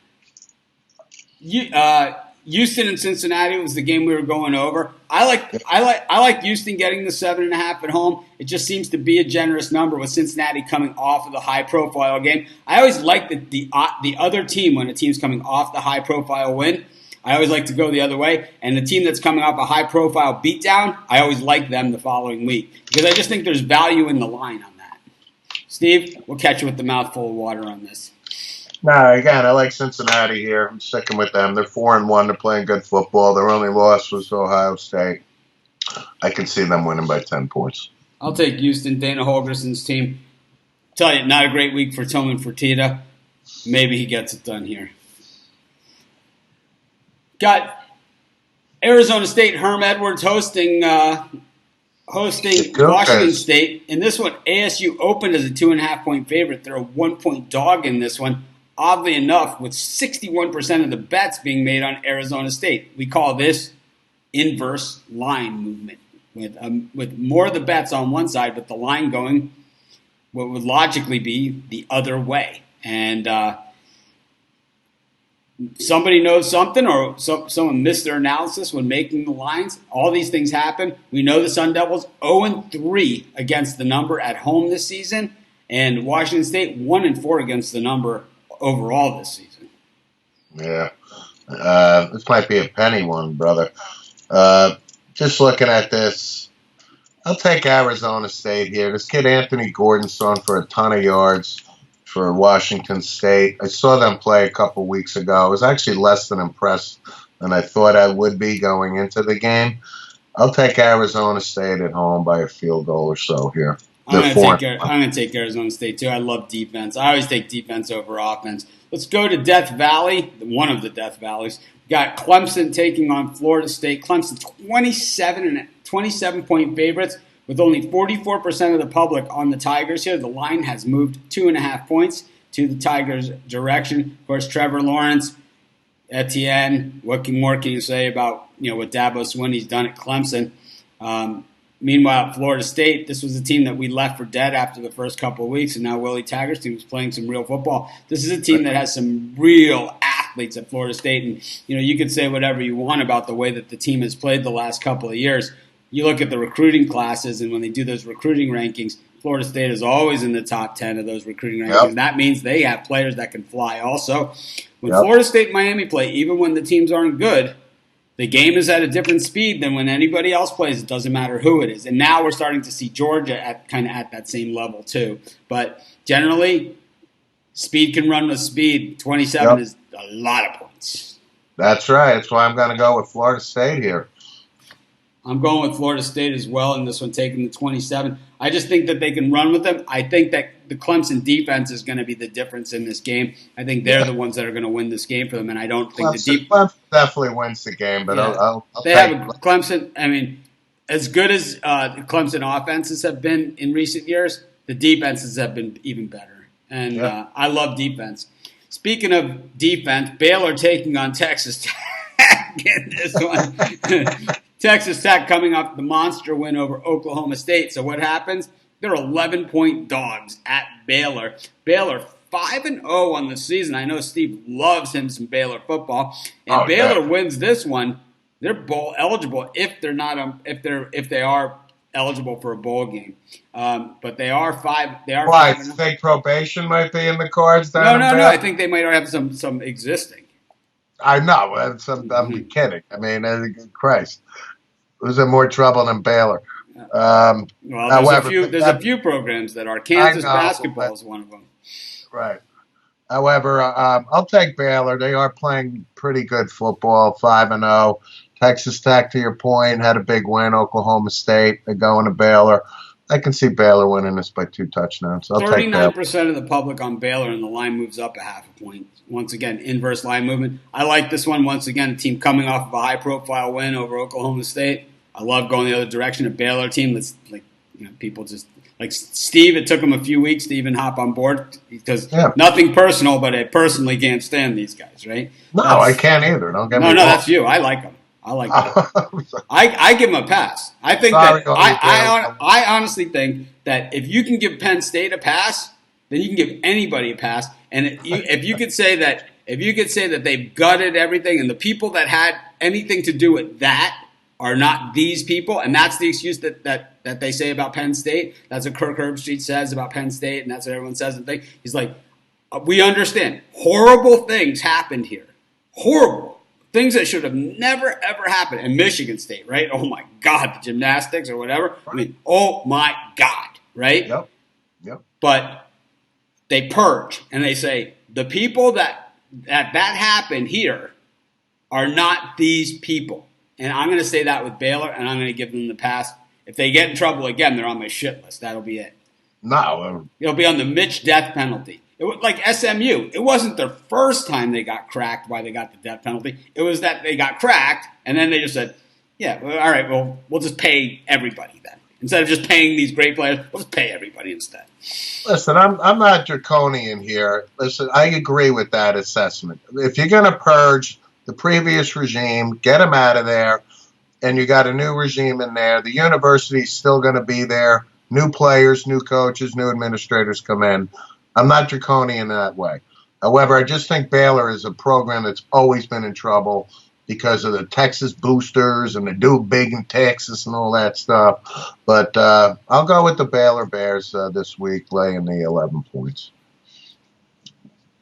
Houston and Cincinnati was the game we were going over. I like Houston getting the 7.5 at home. It just seems to be a generous number with Cincinnati coming off of the high-profile game. I always like the other team when a team's coming off the high-profile win. I always like to go the other way. And the team that's coming off a high-profile beatdown, I always like them the following week because I just think there's value in the line on that. Steve, we'll catch you with the mouthful of water on this. No, again, I like Cincinnati here. I'm sticking with them. They're 4-1. They're playing good football. Their only loss was to Ohio State. I can see them winning by 10 points. I'll take Houston. Dana Holgerson's team. Tell you, not a great week for Tillman Fertitta. Maybe he gets it done here. Got Arizona State, Herm Edwards hosting Washington State. In this one, ASU opened as a 2.5-point favorite. They're a 1-point dog in this one. Oddly enough, with 61% of the bets being made on Arizona State. We call this inverse line movement, with more of the bets on one side, but the line going what would logically be the other way. And somebody knows something, or someone missed their analysis when making the lines. All these things happen. We know the Sun Devils 0-3 against the number at home this season, and Washington State 1-4 against the number overall this season. Yeah. This might be a penny one, brother. Just looking at this, I'll take Arizona State here. This kid Anthony Gordon's throwing for a ton of yards for Washington State. I saw them play a couple weeks ago. I was actually less than impressed than I thought I would be going into the game. I'll take Arizona State at home by a field goal or so here. I'm going to take Arizona State, too. I love defense. I always take defense over offense. Let's go to Death Valley, one of the Death Valleys. We got Clemson taking on Florida State. Clemson 27-point favorites. With only 44% of the public on the Tigers here, the line has moved 2.5 points to the Tigers' direction. Of course, Trevor Lawrence, Etienne, what more can you say about what Dabo Swinney's done at Clemson? Meanwhile, at Florida State, this was a team that we left for dead after the first couple of weeks, and now Willie Taggart's team is playing some real football. This is a team that has some real athletes at Florida State, and you could say whatever you want about the way that the team has played the last couple of years. You look at the recruiting classes, and when they do those recruiting rankings, Florida State is always in the top 10 of those recruiting rankings. Yep. That means they have players that can fly also. When Florida State and Miami play, even when the teams aren't good, the game is at a different speed than when anybody else plays. It doesn't matter who it is. And now we're starting to see Georgia at that same level too. But generally, speed can run with speed. 27 is a lot of points. That's right. That's why I'm going to go with Florida State here. I'm going with Florida State as well in this one, taking the 27. I just think that they can run with them. I think that the Clemson defense is going to be the difference in this game. I think they're the ones that are going to win this game for them, and I don't think Clemson definitely wins the game. But I'll they have Clemson. I mean, as good as the Clemson offenses have been in recent years, the defenses have been even better. And I love defense. Speaking of defense, Baylor taking on Texas Tech in this one. Texas Tech coming off the monster win over Oklahoma State. So what happens? They're 11-point dogs at Baylor. Baylor 5-0 on the season. I know Steve loves him some Baylor football, and Baylor wins this one. They're bowl eligible if they're not if they are eligible for a bowl game. But they are five. They are. Why? Think probation might be in the cards. No. I think they might have some existing. I know. I'm kidding. I mean, Christ. Who's in more trouble than Baylor? Well, there's a few programs that are. Kansas basketball is one of them. Right. However, I'll take Baylor. They are playing pretty good football, 5-0. Texas Tech, to your point, had a big win. Oklahoma State, they're going to Baylor. I can see Baylor winning this by 2 touchdowns. So 39% of the public on Baylor, and the line moves up a half a point. Once again, inverse line movement. I like this one. Once again, a team coming off of a high-profile win over Oklahoma State. I love going the other direction. A Baylor team that's people just like Steve. It took him a few weeks to even hop on board because nothing personal, but I personally can't stand these guys. Right? No, I can't either. Don't get me wrong. No, that's you. I like them. I give them a pass. I think I honestly think that if you can give Penn State a pass, then you can give anybody a pass. And if you could say that they've gutted everything, and the people that had anything to do with that are not these people, and that's the excuse that they say about Penn State. That's what Kirk Herbstreit says about Penn State, and that's what everyone says. And he's like, we understand horrible things happened here, horrible things that should have never ever happened. And Michigan State, right? Oh my God, the gymnastics or whatever. I mean, oh my God, right? Yep. But they purge and they say the people that happened here are not these people. And I'm going to say that with Baylor, and I'm going to give them the pass. If they get in trouble again, they're on my shit list. That'll be it. No. It'll be on the Mitch death penalty. It was like SMU. It wasn't their first time they got cracked why they got the death penalty. It was that they got cracked, and then they just said, yeah, well, all right, well, we'll just pay everybody then. Instead of just paying these great players, we'll just pay everybody instead. Listen, I'm not draconian here. Listen, I agree with that assessment. If you're going to purge the previous regime, get them out of there, and you got a new regime in there. The university's still going to be there. New players, new coaches, new administrators come in. I'm not draconian in that way. However, I just think Baylor is a program that's always been in trouble because of the Texas boosters and the do big in Texas and all that stuff. But I'll go with the Baylor Bears this week, laying the 11 points.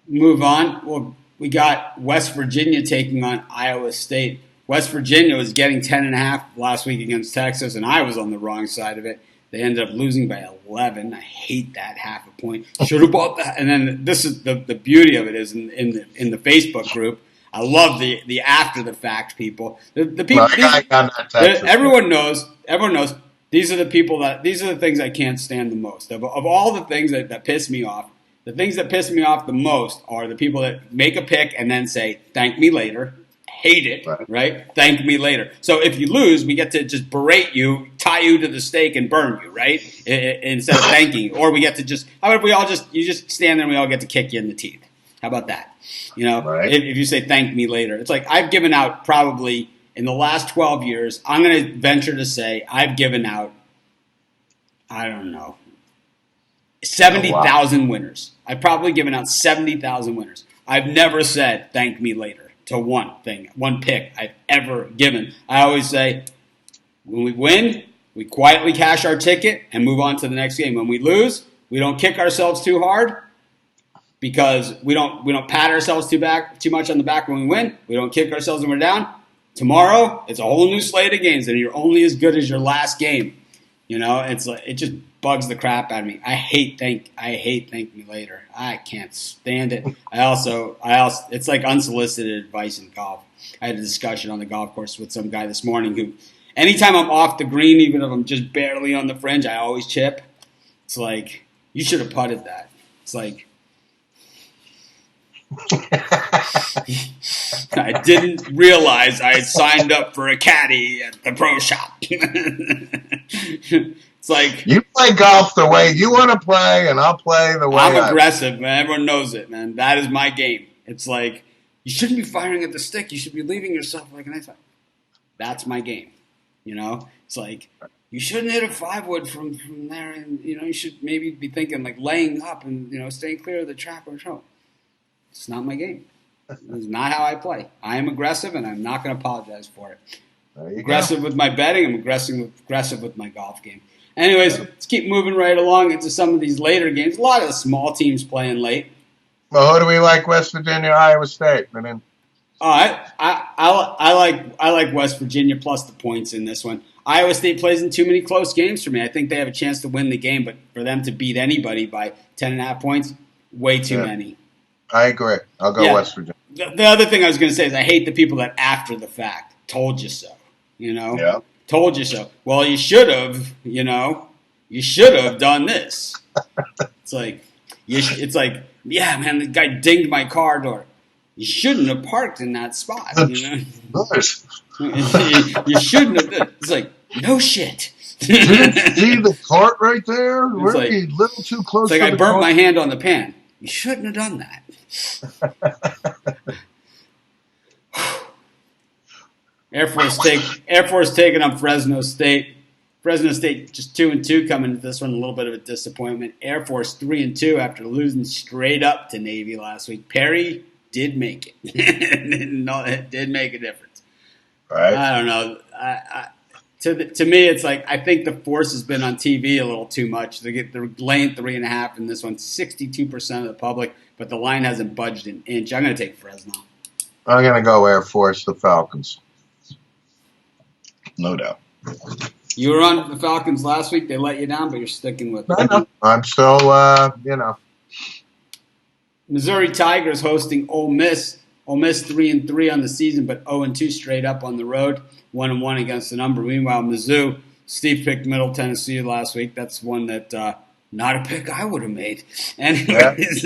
Move on. Well, we got West Virginia taking on Iowa State. West Virginia was getting 10.5 last week against Texas, and I was on the wrong side of it. They ended up losing by 11. I hate that half a point. Should have bought that. And then this is the beauty of it is in the Facebook group. I love the after the fact people. The people. Everyone knows. These are the people these are the things I can't stand the most. Of all the things that piss me off. The things that piss me off the most are the people that make a pick and then say, thank me later. I Hate it, right? Thank me later. So if you lose, we get to just berate you, tie you to the stake, and burn you, right? Instead of thanking you. Or we get to just, how about you just stand there and we all get to kick you in the teeth? How about that? If you say thank me later. It's like I've given out probably in the last 12 years, I'm going to venture to say I've given out, I don't know, 70,000 winners. I've probably given out 70,000 winners. I've never said thank me later to one pick I've ever given. I always say, when we win, we quietly cash our ticket and move on to the next game. When we lose, we don't kick ourselves too hard because we don't pat ourselves too much on the back when we win. We don't kick ourselves when we're down. Tomorrow, it's a whole new slate of games, and you're only as good as your last game. It's like it just bugs the crap out of me. I hate thank me later. I can't stand it. I also it's like unsolicited advice in golf. I had a discussion on the golf course with some guy this morning who, anytime I'm off the green, even if I'm just barely on the fringe, I always chip. It's like, you should have putted that. It's like, I didn't realize I had signed up for a caddy at the pro shop. It's like, you play golf the way you want to play, and I'll play the way I'm aggressive, man. Everyone knows it, man. That is my game. It's like, you shouldn't be firing at the stick. You should be leaving yourself like an ice. That's my game. It's like, you shouldn't hit a 5-wood from there, and you should maybe be thinking like laying up and staying clear of the trap or so. It's not my game. It's not how I play. I am aggressive, and I'm not going to apologize for it. Aggressive with my betting. I'm aggressive with my golf game. Anyways, let's keep moving right along into some of these later games. A lot of the small teams playing late. Well, who do we like? West Virginia, Iowa State. I like West Virginia plus the points in this one. Iowa State plays in too many close games for me. I think they have a chance to win the game, but for them to beat anybody by 10.5 points, way too many. I agree. I'll go West Virginia. The other thing I was going to say is I hate the people that after the fact told you so. Yeah. Told you so. Well, you should have. You should have done this. It's like, yeah, man, the guy dinged my car door. You shouldn't have parked in that spot. Nice. You shouldn't have done. It's like, no shit. Did you see the cart right there? We're like, a little too close. It's like to I burnt my hand on the pan. You shouldn't have done that. Air Force taking on Fresno State. Fresno State just 2-2 coming into this one, a little bit of a disappointment. Air Force 3-2 after losing straight up to Navy last week. Perry did make it. No, it did make a difference. Right. I don't know. To me, it's like I think the force has been on TV a little too much. They're laying 3.5 in this one. 62% of the public, but the line hasn't budged an inch. I'm going to take Fresno. I'm going to go Air Force, the Falcons. No doubt. You were on the Falcons last week. They let you down, but you're sticking with them. I know. I'm still, Missouri Tigers hosting Ole Miss. Ole Miss 3-3 on the season, but 0-2 straight up on the road. 1-1 against the number. Meanwhile, Mizzou, Steve picked Middle Tennessee last week. That's one that not a pick I would have made. Anyways,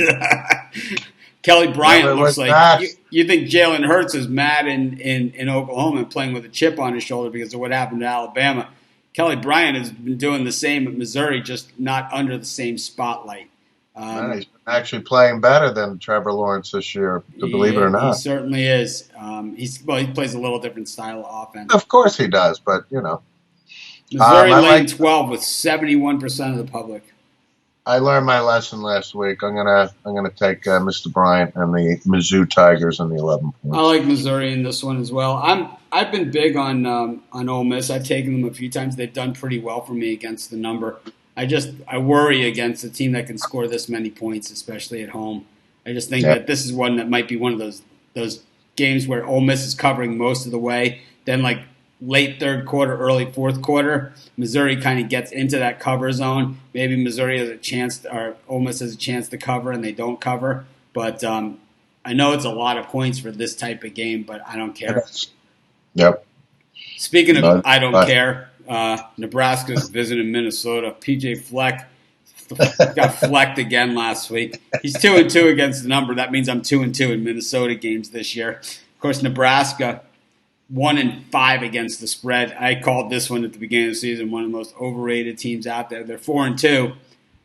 Kelly Bryant looks like you think Jalen Hurts is mad in Oklahoma and playing with a chip on his shoulder because of what happened to Alabama. Kelly Bryant has been doing the same at Missouri, just not under the same spotlight. He's been actually playing better than Trevor Lawrence this year, believe it or not. He certainly is. He plays a little different style of offense. Of course he does, but, Missouri laying 12 with 71% of the public. I learned my lesson last week. I'm gonna take Mr. Bryant and the Mizzou Tigers in the 11 points. I like Missouri in this one as well. I've been big on Ole Miss. I've taken them a few times. They've done pretty well for me against the number. I worry against a team that can score this many points, especially at home. I just think that this is one that might be one of those games where Ole Miss is covering most of the way. Then like late third quarter, early fourth quarter, Missouri kind of gets into that cover zone. Maybe Missouri has a chance, or Ole Miss has a chance to cover, and they don't cover. But I know it's a lot of points for this type of game, but I don't care. Yep. Speaking of I don't care, Nebraska's visiting Minnesota. PJ Fleck got flecked again last week. He's 2-2 against the number. That means I'm 2-2 in Minnesota games this year. Of course, Nebraska 1-5 against the spread. I called this one at the beginning of the season one of the most overrated teams out there. They're 4-2,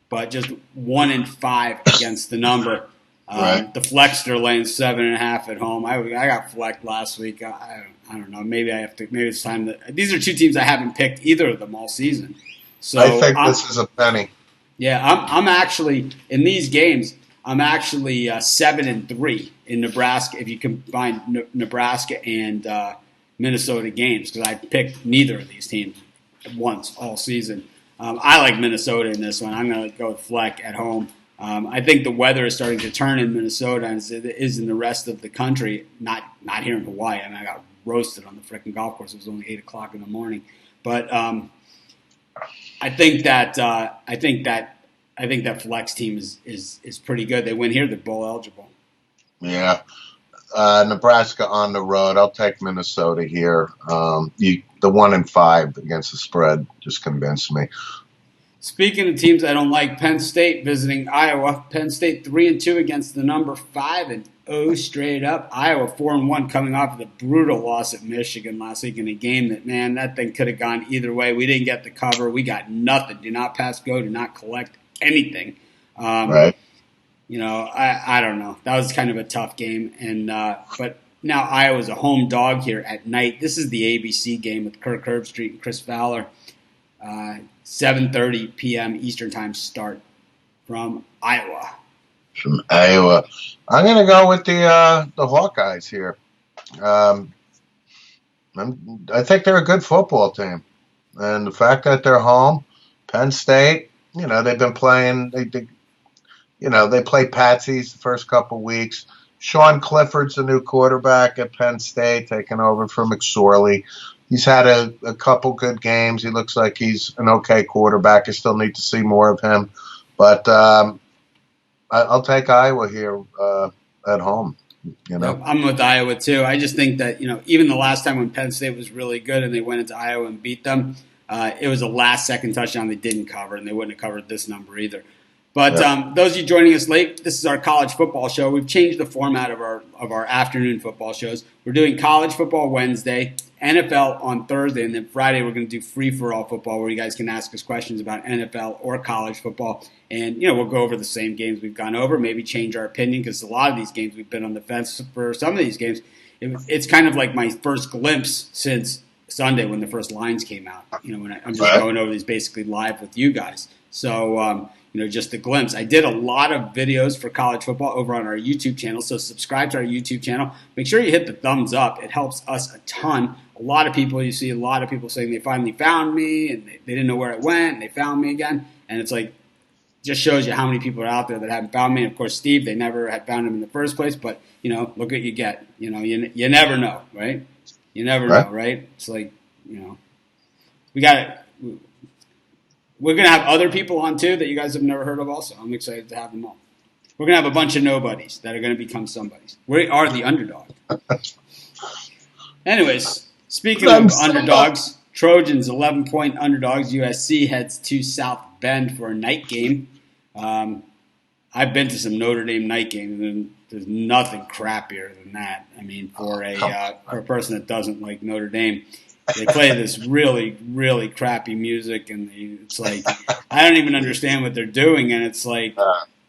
but just 1-5 against the number. Right. The flex, they're laying 7.5 at home. I got flecked last week. I don't know. Maybe it's time that these are two teams I haven't picked either of them all season. So I think this is a penny. Yeah, I'm actually in these games. I'm actually 7-3 in Nebraska if you combine Nebraska and Minnesota games because I picked neither of these teams once all season. I like Minnesota in this one. I'm going to go with Fleck at home. I think the weather is starting to turn in Minnesota as it is in the rest of the country. Not here in Hawaii. I mean, I got roasted on the freaking golf course. It was only 8:00 in the morning, but I think that Flex team is pretty good. They win here, they're bowl eligible. Yeah. Nebraska on the road. I'll take Minnesota here. The 1-5 against the spread just convinced me. Speaking of teams I don't like, Penn State visiting Iowa. Penn State 3-2 against the number 5-0 straight up. Iowa 4-1 coming off of the brutal loss at Michigan last week in a game that thing could have gone either way. We didn't get the cover. We got nothing. Do not pass go. Do not collect anything. Right. I don't know. That was kind of a tough game, but now Iowa's a home dog here at night. This is the ABC game with Kirk Herbstreit and Chris Fowler. 7:30 p.m. Eastern Time start from Iowa. From Iowa, I'm going to go with the Hawkeyes here. I think they're a good football team, and the fact that they're home, Penn State, they've been playing. They play patsies the first couple weeks. Sean Clifford's the new quarterback at Penn State, taking over from McSorley. He's had a couple good games. He looks like he's an okay quarterback. I still need to see more of him. But I'll take Iowa here at home. I'm with Iowa, too. I just think that, even the last time when Penn State was really good and they went into Iowa and beat them, it was a last-second touchdown they didn't cover, and they wouldn't have covered this number either. But those of you joining us late, this is our college football show. We've changed the format of our afternoon football shows. We're doing college football Wednesday, NFL on Thursday, and then Friday we're going to do free-for-all football where you guys can ask us questions about NFL or college football. And, we'll go over the same games we've gone over, maybe change our opinion because a lot of these games we've been on the fence for some of these games. It's kind of like my first glimpse since Sunday when the first lines came out, when I'm just going over these basically live with you guys. So, just a glimpse. I did a lot of videos for college football over on our YouTube channel, so subscribe to our YouTube channel. Make sure you hit the thumbs up. It helps us a ton. You see a lot of people saying they finally found me, and they didn't know where it went, and they found me again. And it's like, just shows you how many people are out there that haven't found me. And of course, Steve, they never had found him in the first place, but, look what you get. You never know, right? You never know, right? It's like, we're going to have other people on, too, that you guys have never heard of also. I'm excited to have them all. We're going to have a bunch of nobodies that are going to become somebodies. We are the underdog. Anyways, speaking of underdogs, Trojans 11-point underdogs. USC heads to South Bend for a night game. I've been to some Notre Dame night games, and there's nothing crappier than that. I mean, for a person that doesn't like Notre Dame. They play this really, really crappy music, and it's like I don't even understand what they're doing, and it's like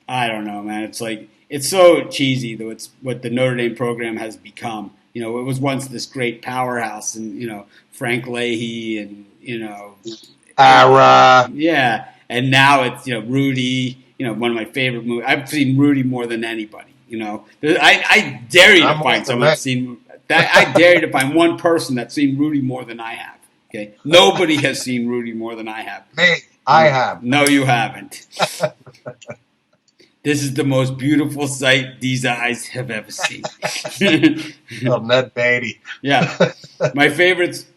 I don't know, man. It's like it's so cheesy, though. It's what the Notre Dame program has become. It was once this great powerhouse, and Frank Leahy, and yeah, and now it's Rudy. One of my favorite movies. I've seen Rudy more than anybody. I dare you to find someone that's seen. I dare you to find one person that's seen Rudy more than I have. Okay, nobody has seen Rudy more than I have. Me, I have. No, you haven't. This is the most beautiful sight these eyes have ever seen. Oh, Ned Beatty. Yeah, my favorite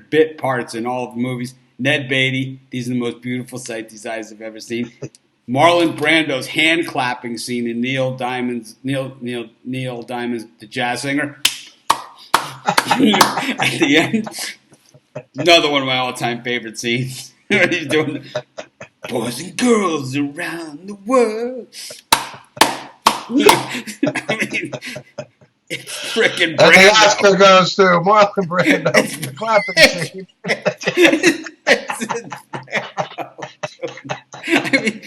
bit parts in all of the movies. Ned Beatty. These are the most beautiful sight these eyes have ever seen. Marlon Brando's hand clapping scene in Neil Diamond's The Jazz Singer. At the end, another one of my all-time favorite scenes. Where he's doing boys and girls around the world. I mean, It's freaking And the Oscar Brando. goes to Marlon Brando It's from the clapping scene. it's I mean,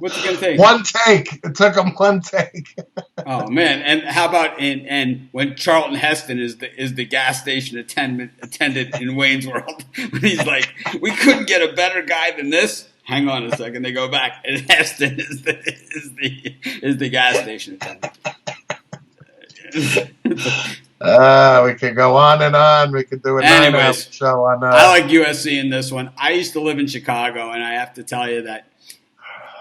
what's it gonna take? One take. It took him one take. Oh man! And how about and when Charlton Heston is the gas station attendant in Wayne's World when he's like, we couldn't get a better guy than this. Hang on a second. They go back, and Heston is the gas station attendant. We could go on and on. We could do a 9-hour Anyways, show on I like USC in this one. I used to live in Chicago, and I have to tell you that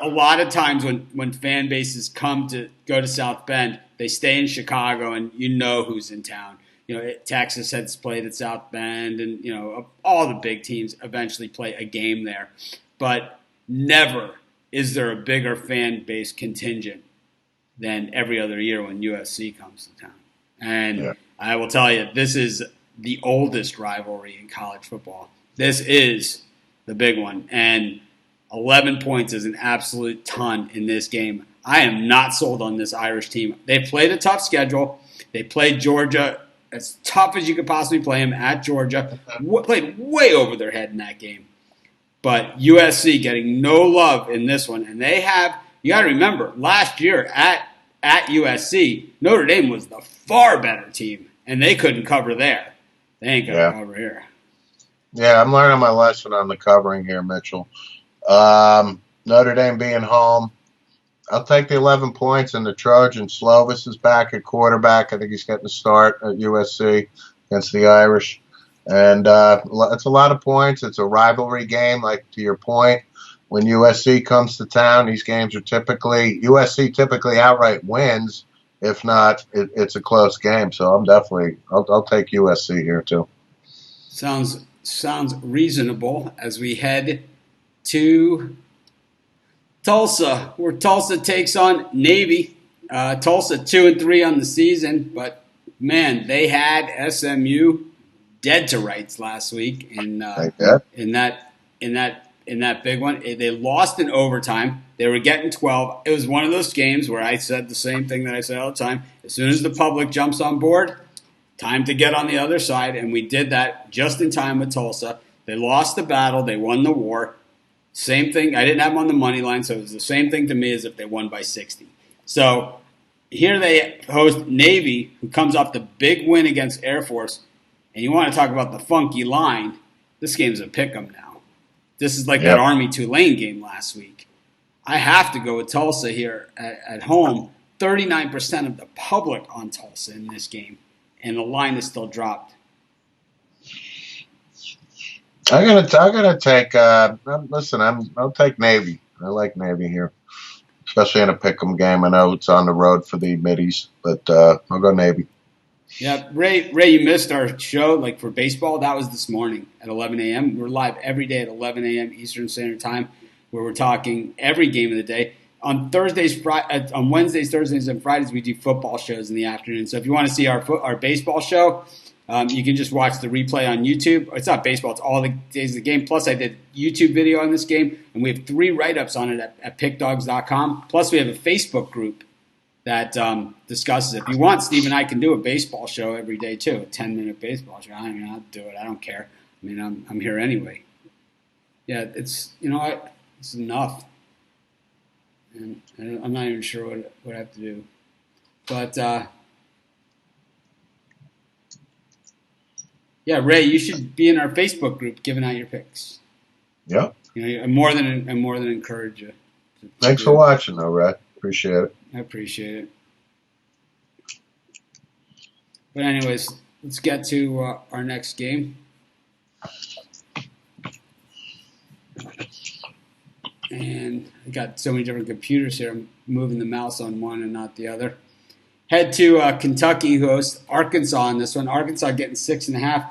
a lot of times when fan bases come to go to South Bend, they stay in Chicago, and you know who's in town. You know, Texas has played at South Bend, and you know all the big teams eventually play a game there. But never is there a bigger fan base contingent than every other year when USC comes to town. And I will tell you, this is the oldest rivalry in college football. This is the big one, and 11 points is an absolute ton in this game. I am not sold on this Irish team. They played a tough schedule. They played Georgia as tough as you could possibly play them at Georgia. Played way over their head in that game. But USC getting no love in this one. And they have, you got to remember, last year at USC, Notre Dame was the far better team. And they couldn't cover there. They ain't going to cover here. Yeah, I'm learning my lesson on the covering here, Mitchell. Notre Dame being home. I'll take the 11 points and the Trojans. Slovis is back at quarterback. I think he's getting a start at USC against the Irish. And it's a lot of points. It's a rivalry game, like to your point. When USC comes to town, these games are USC typically outright wins. If not, it's a close game. So I'll take USC here too. Sounds reasonable as we head to Tulsa, where Tulsa takes on Navy. Tulsa 2-3 on the season, but man, they had SMU dead to rights last week in that big one. They lost in overtime. They were getting 12. It was one of those games where I said the same thing that I say all the time. As soon as the public jumps on board, time to get on the other side, and we did that just in time with Tulsa. They lost the battle. They won the war. Same thing. I didn't have them on the money line, so it was the same thing to me as if they won by 60. So here they host Navy, who comes off the big win against Air Force. And you want to talk about the funky line, this game's a pick-em now. This is like that Army-Tulane game last week. I have to go with Tulsa here at home. 39% of the public on Tulsa in this game, and the line is still dropped. I'm gonna take. I'll take Navy. I like Navy here, especially in a pick'em game. I know it's on the road for the middies, but I'll go Navy. Yeah, Ray, you missed our show like for baseball. That was this morning at 11 a.m. We're live every day at 11 a.m. Eastern Standard Time, where we're talking every game of the day. On Wednesdays, Thursdays, and Fridays, we do football shows in the afternoon. So if you want to see our baseball show, you can just watch the replay on YouTube. It's not baseball; it's all the days of the game. Plus, I did YouTube video on this game, and we have 3 write-ups on it at pickdogs.com. Plus, we have a Facebook group that discusses it. If you want, Steve and I can do a baseball show every day too, a 10-minute baseball show. I'll do it. I don't care. I mean, I'm here anyway. Yeah, it's it's enough, and I'm not even sure what I have to do, but yeah, Ray, you should be in our Facebook group giving out your picks. Yeah, I'm more than encourage you. Thanks for watching, though, Ray. Appreciate it. I appreciate it. But anyways, let's get to our next game. And I got so many different computers here. I'm moving the mouse on one and not the other. Head to Kentucky, who hosts Arkansas in this one. Arkansas getting 6.5.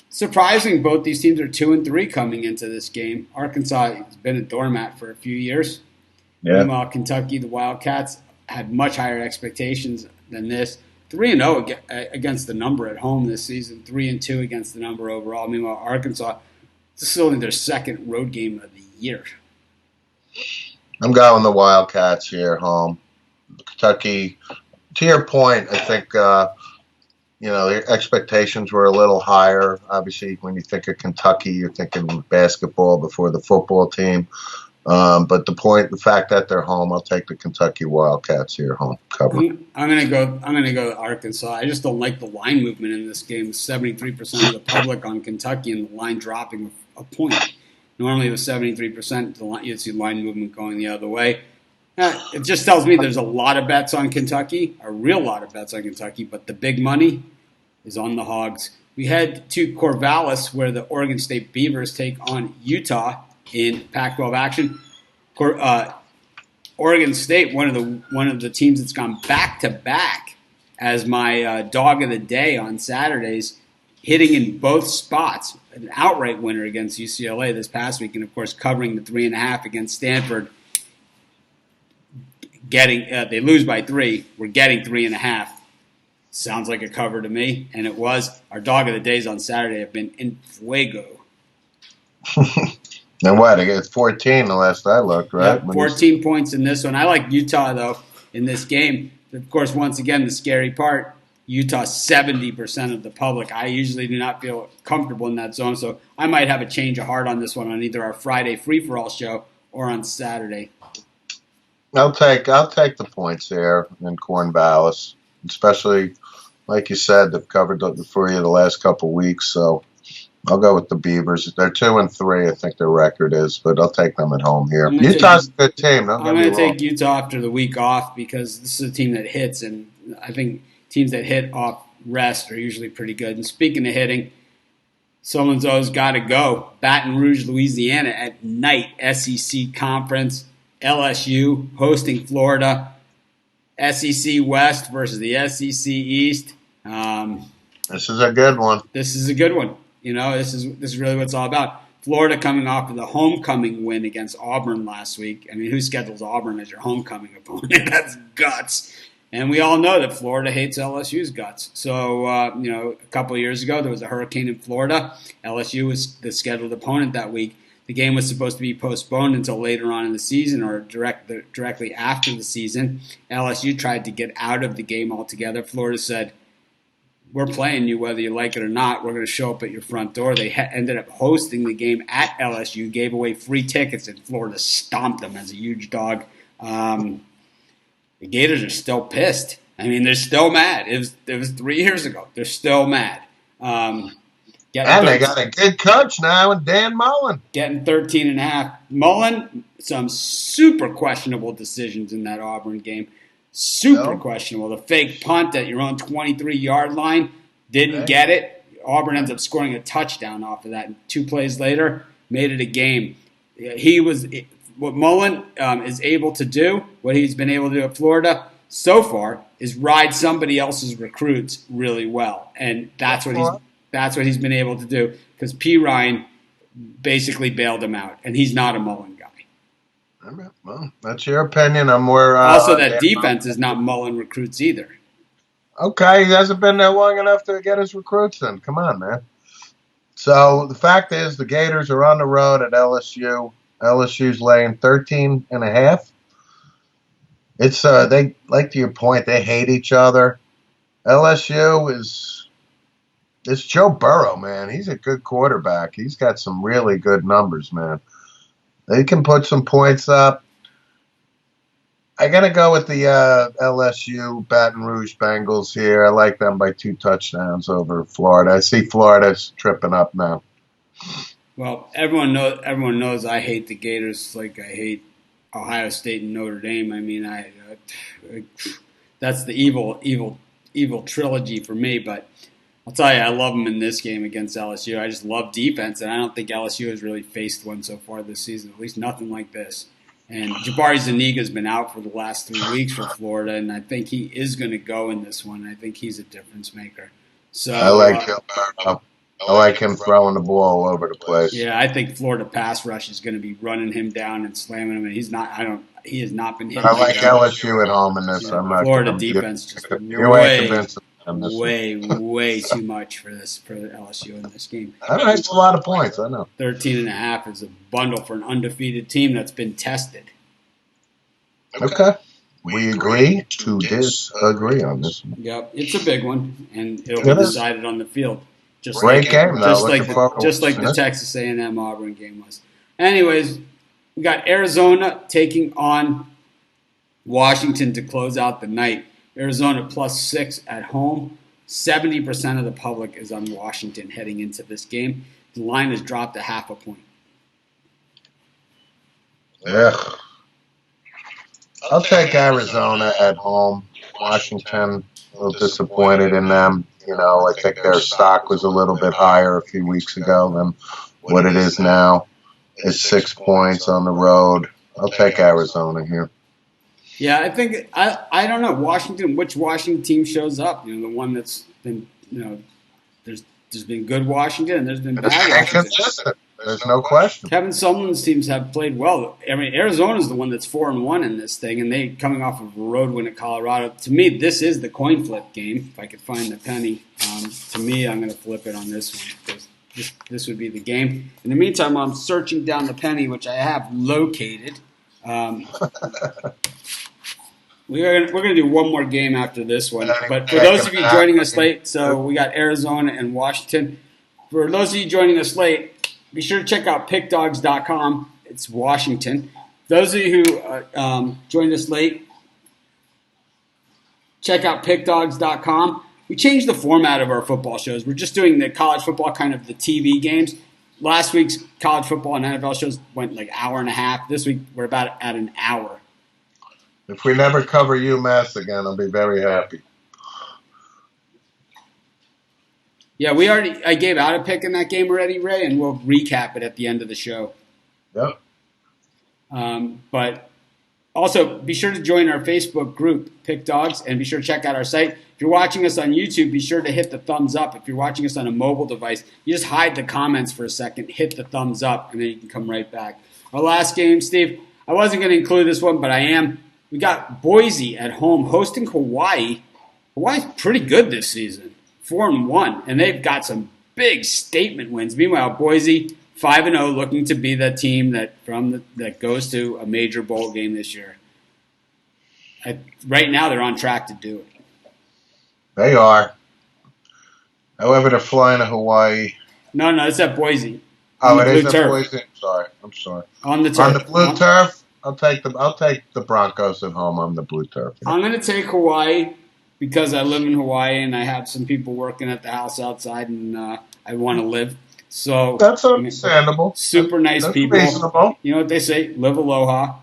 Surprising, both these teams are 2-3 coming into this game. Arkansas has been a doormat for a few years. Yeah. Meanwhile, Kentucky, the Wildcats, had much higher expectations than this. 3-0 against the number at home this season. 3-2 against the number overall. Meanwhile, Arkansas, this is only their second road game of the year. I'm going the Wildcats here, home. Kentucky, to your point, I think the expectations were a little higher. Obviously, when you think of Kentucky, you're thinking basketball before the football team. But the fact that they're home, I'll take the Kentucky Wildcats here, home cover. I'm gonna go. I'm gonna go to Arkansas. I just don't like the line movement in this game. 73% of the public on Kentucky, and the line dropping a point. Normally, with 73%, you'd see line movement going the other way. It just tells me there's a lot of bets on Kentucky, a real lot of bets on Kentucky, but the big money is on the Hogs. We head to Corvallis, where the Oregon State Beavers take on Utah in Pac-12 action. Oregon State, one of the teams that's gone back to back as my dog of the day on Saturdays, hitting in both spots. An outright winner against UCLA this past week, and of course covering the 3.5 against Stanford. They lose by 3. We're getting 3.5. Sounds like a cover to me, and it was. Our dog of the days on Saturday have been in fuego. And what? I get 14 the last I looked, right? Yeah, 14 points in this one. I like Utah, though, in this game. Of course, once again, the scary part, Utah 70% of the public. I usually do not feel comfortable in that zone, so I might have a change of heart on this one on either our Friday free-for-all show or on Saturday. I'll take the points there in Corvallis, especially, like you said, they've covered for you the last couple of weeks, so I'll go with the Beavers. They're 2-3, I think their record is, but I'll take them at home here. Utah's a good team. I'm going to take Utah after the week off because this is a team that hits, and I think teams that hit off rest are usually pretty good. And speaking of hitting, so-and-so's got to go. Baton Rouge, Louisiana at night, SEC Conference. LSU hosting Florida. SEC West versus the SEC East. This is a good one. This is a good one. This is really what it's all about. Florida coming off of the homecoming win against Auburn last week. I mean, who schedules Auburn as your homecoming opponent? That's guts. And we all know that Florida hates LSU's guts. So, a couple of years ago, there was a hurricane in Florida. LSU was the scheduled opponent that week. The game was supposed to be postponed until later on in the season or directly after the season. LSU tried to get out of the game altogether. Florida said, we're playing you whether you like it or not. We're going to show up at your front door. They ended up hosting the game at LSU, gave away free tickets, and Florida stomped them as a huge dog. The Gators are still pissed. I mean, they're still mad. It was 3 years ago. They're still mad. And they got a good coach now in Dan Mullen. Getting 13.5. Mullen, some super questionable decisions in that Auburn game. Super questionable. The fake punt at your own 23-yard line, didn't get it. Auburn ends up scoring a touchdown off of that. And 2 plays later, made it a game. What Mullen is able to do, what he's been able to do at Florida so far, is ride somebody else's recruits really well. And that's what he's been able to do because P. Ryan basically bailed him out, and he's not a Mullen guy. Well, that's your opinion. I'm more. Also, that defense is not Mullen recruits either. Okay, he hasn't been there long enough to get his recruits then. Come on, man. So the fact is the Gators are on the road at LSU. LSU's laying 13.5. It's they, like to your point, they hate each other. LSU it's Joe Burrow, man. He's a good quarterback. He's got some really good numbers, man. They can put some points up. I got to go with the LSU Baton Rouge Bengals here. I like them by 2 touchdowns over Florida. I see Florida's tripping up now. Well, everyone knows I hate the Gators like I hate Ohio State and Notre Dame. I mean, that's the evil trilogy for me. But I'll tell you, I love them in this game against LSU. I just love defense, and I don't think LSU has really faced one so far this season, at least nothing like this. And Jabari Zuniga's been out for the last 3 weeks for Florida, and I think he is going to go in this one. I think he's a difference maker. So I like him throwing the ball all over the place. Yeah, I think Florida pass rush is going to be running him down and slamming him, and he has not been hit. I like LSU at home in this. Yeah, Florida defense just way too much for LSU in this game. It's a lot of points, I know. 13.5 is a bundle for an undefeated team that's been tested. Okay. We agree to disagree on this one. Yep, it's a big one, and it'll be decided on the field. Great game, though. Just like the Texas A&M Auburn game was. Anyways, we got Arizona taking on Washington to close out the night. Arizona +6 at home. 70% of the public is on Washington heading into this game. The line has dropped a half a point. Ugh. I'll take Arizona at home. Washington, a little disappointed in them. I think their stock was a little bit higher a few weeks ago than what it is now. It's 6 points on the road. I'll take Arizona here. Yeah, I think I don't know Washington. Which Washington team shows up? The one that's been there's been good Washington and there's been bad Washington. Consistent. There's no question. Kevin Sumlin's teams have played well. I mean, Arizona's the one that's 4-1 in this thing, and they coming off of a road win at Colorado. To me, this is the coin flip game. If I could find the penny, to me, I'm going to flip it on this one because this would be the game. In the meantime, I'm searching down the penny, which I have located. We're going to do one more game after this one. But for those of you joining us late, so we got Arizona and Washington. For those of you joining us late, be sure to check out pickdogs.com. It's Washington. Those of you who joined us late, check out pickdogs.com. We changed the format of our football shows. We're just doing the college football, kind of the TV games. Last week's college football and NFL shows went like hour and a half. This week we're about at an hour. If we never cover UMass again, I'll be very happy. Yeah, I gave out a pick in that game already, Ray, and we'll recap it at the end of the show. Yep. But also, be sure to join our Facebook group, Pick Dogs, and be sure to check out our site. If you're watching us on YouTube, be sure to hit the thumbs up. If you're watching us on a mobile device, you just hide the comments for a second, hit the thumbs up, and then you can come right back. Our last game, Steve, I wasn't going to include this one, but I am. We got Boise at home hosting Hawaii. Hawaii's pretty good this season. 4-1, and they've got some big statement wins. Meanwhile, Boise 5-0, looking to be the team that goes to a major bowl game this year. Right now, they're on track to do it. They are. However, they're flying to Hawaii. No, it's at Boise. Oh, it is at Boise. I'm sorry. On the turf. On the blue turf. I'll take the Broncos at home on the blue turf. I'm going to take Hawaii. Because I live in Hawaii and I have some people working at the house outside and I want to live. So that's understandable. Super nice that's people. Reasonable. You know what they say? Live aloha.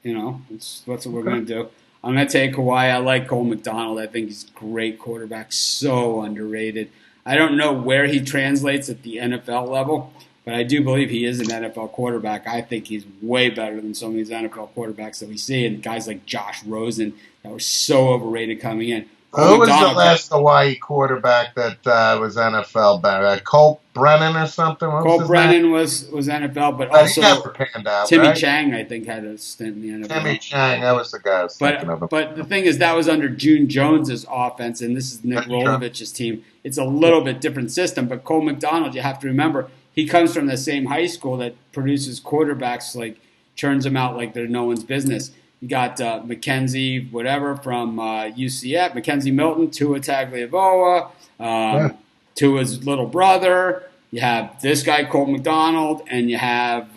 That's what we're going to do. I'm going to take Hawaii. I like Cole McDonald. I think he's a great quarterback. So underrated. I don't know where he translates at the NFL level, but I do believe he is an NFL quarterback. I think he's way better than some of these NFL quarterbacks that we see, and guys like Josh Rosen that were so overrated coming in. Who was the last Hawaii quarterback that was NFL better? Colt Brennan or something? Colt Brennan was NFL, but also he never panned out, Timmy right? Chang, I think, had a stint in the NFL. Timmy Chang, that was the guy I was thinking of. But the thing is, that was under June Jones's offense, and this is Nick Rolovich's team. It's a little bit different system, but Cole McDonald, you have to remember, he comes from the same high school that produces quarterbacks, like churns them out like they're no one's business. You got Mackenzie, whatever, from UCF, Mackenzie Milton, Tua Tagovailoa, Tua's little brother. You have this guy, Colt McDonald, and you have,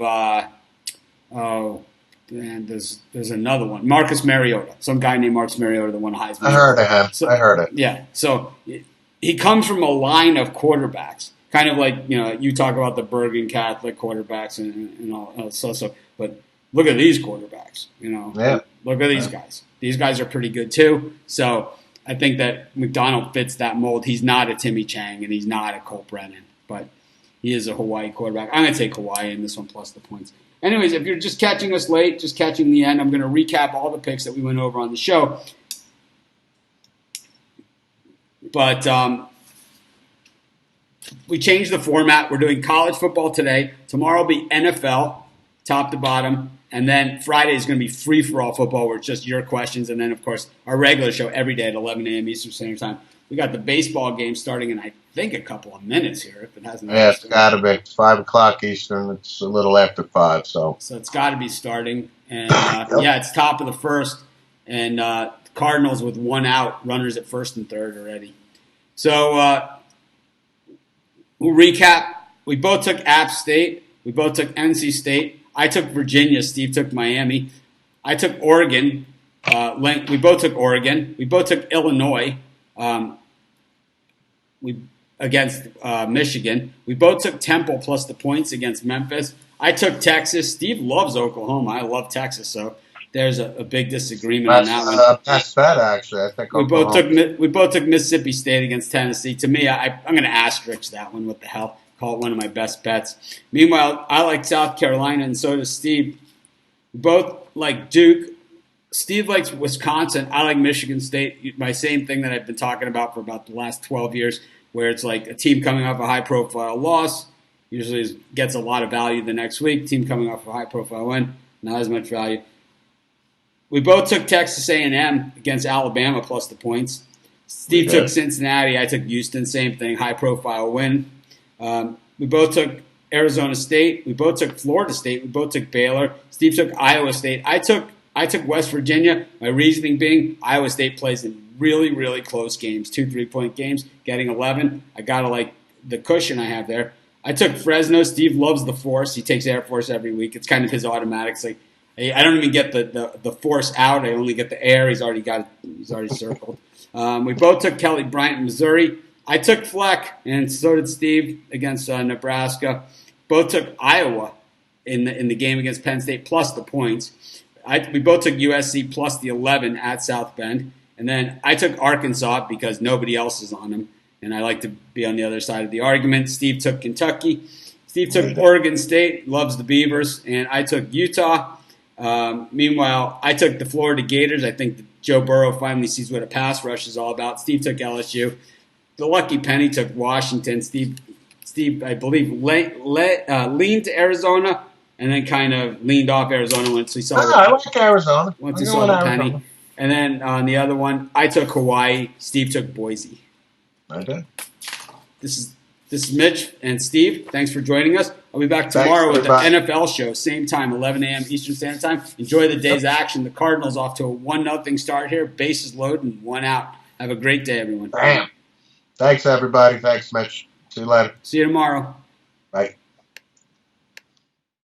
there's another one, Marcus Mariota, some guy named Marcus Mariota that won Heisman. I heard of him. I heard it. Yeah, so he comes from a line of quarterbacks, kind of like, you talk about the Bergen Catholic quarterbacks and all so. But look at these quarterbacks, Yeah. Look at these guys. These guys are pretty good too. So I think that McDonald fits that mold. He's not a Timmy Chang and he's not a Colt Brennan, but he is a Hawaii quarterback. I'm going to take Hawaii in this one plus the points. Anyways, if you're just catching us late, just catching the end, I'm going to recap all the picks that we went over on the show. But we changed the format. We're doing college football today. Tomorrow will be NFL, top to bottom. And then Friday is going to be free-for-all football where it's just your questions. And then, of course, our regular show every day at 11 a.m. Eastern Standard Time. We got the baseball game starting in, I think, a couple of minutes here, if it hasn't. Yeah, it's got to be. It's 5 o'clock Eastern. It's a little after 5, so. So it's got to be starting. And, yeah, it's top of the first. and Cardinals with 1 out, runners at first and third already. So we'll recap. We both took App State. We both took NC State. I took Virginia. Steve took Miami. I took Oregon. We both took Oregon. We both took Illinois against Michigan. We both took Temple plus the points against Memphis. I took Texas. Steve loves Oklahoma. I love Texas, so there's a big disagreement on that one. Best bet, actually. I think we both took Mississippi State against Tennessee. To me, I'm going to asterisk that one. What the hell? Call it one of my best bets. Meanwhile, I like South Carolina, and so does Steve. We both like Duke. Steve likes Wisconsin. I like Michigan State. My same thing that I've been talking about for about the last 12 years, where it's like a team coming off a high-profile loss usually gets a lot of value the next week. Team coming off a high-profile win, not as much value. We both took Texas A&M against Alabama plus the points. Steve took Cincinnati. I took Houston. Same thing, high-profile win. We both took Arizona State. We both took Florida State. We both took Baylor. Steve took Iowa State. I took West Virginia. My reasoning being Iowa State plays in really, really close games, 2 3-point games, getting 11. I got to like the cushion I have there. I took Fresno. Steve loves the Force. He takes Air Force every week. It's kind of his automatics. Like I don't even get the Force out. I only get the Air. He's already circled. We both took Kelly Bryant, Missouri. I took Fleck, and so did Steve against Nebraska. Both took Iowa in the game against Penn State plus the points. We both took USC plus the 11 at South Bend. And then I took Arkansas because nobody else is on them, and I like to be on the other side of the argument. Steve took Kentucky. Steve took Oregon State, loves the Beavers, and I took Utah. Meanwhile, I took the Florida Gators. I think that Joe Burrow finally sees what a pass rush is all about. Steve took LSU. The lucky penny took Washington. Steve, I believe, leaned to Arizona and then kind of leaned off Arizona once he saw. I like Arizona. Once he saw the penny. And then on the other one, I took Hawaii. Steve took Boise. Okay. This is Mitch and Steve. Thanks for joining us. I'll be back tomorrow with the NFL show, same time, 11 a.m. Eastern Standard Time. Enjoy the day's action. The Cardinals off to a 1-0 start here. Bases loaded and 1 out. Have a great day, everyone. Bam. Thanks, everybody. Thanks, Mitch. See you later. See you tomorrow. Bye.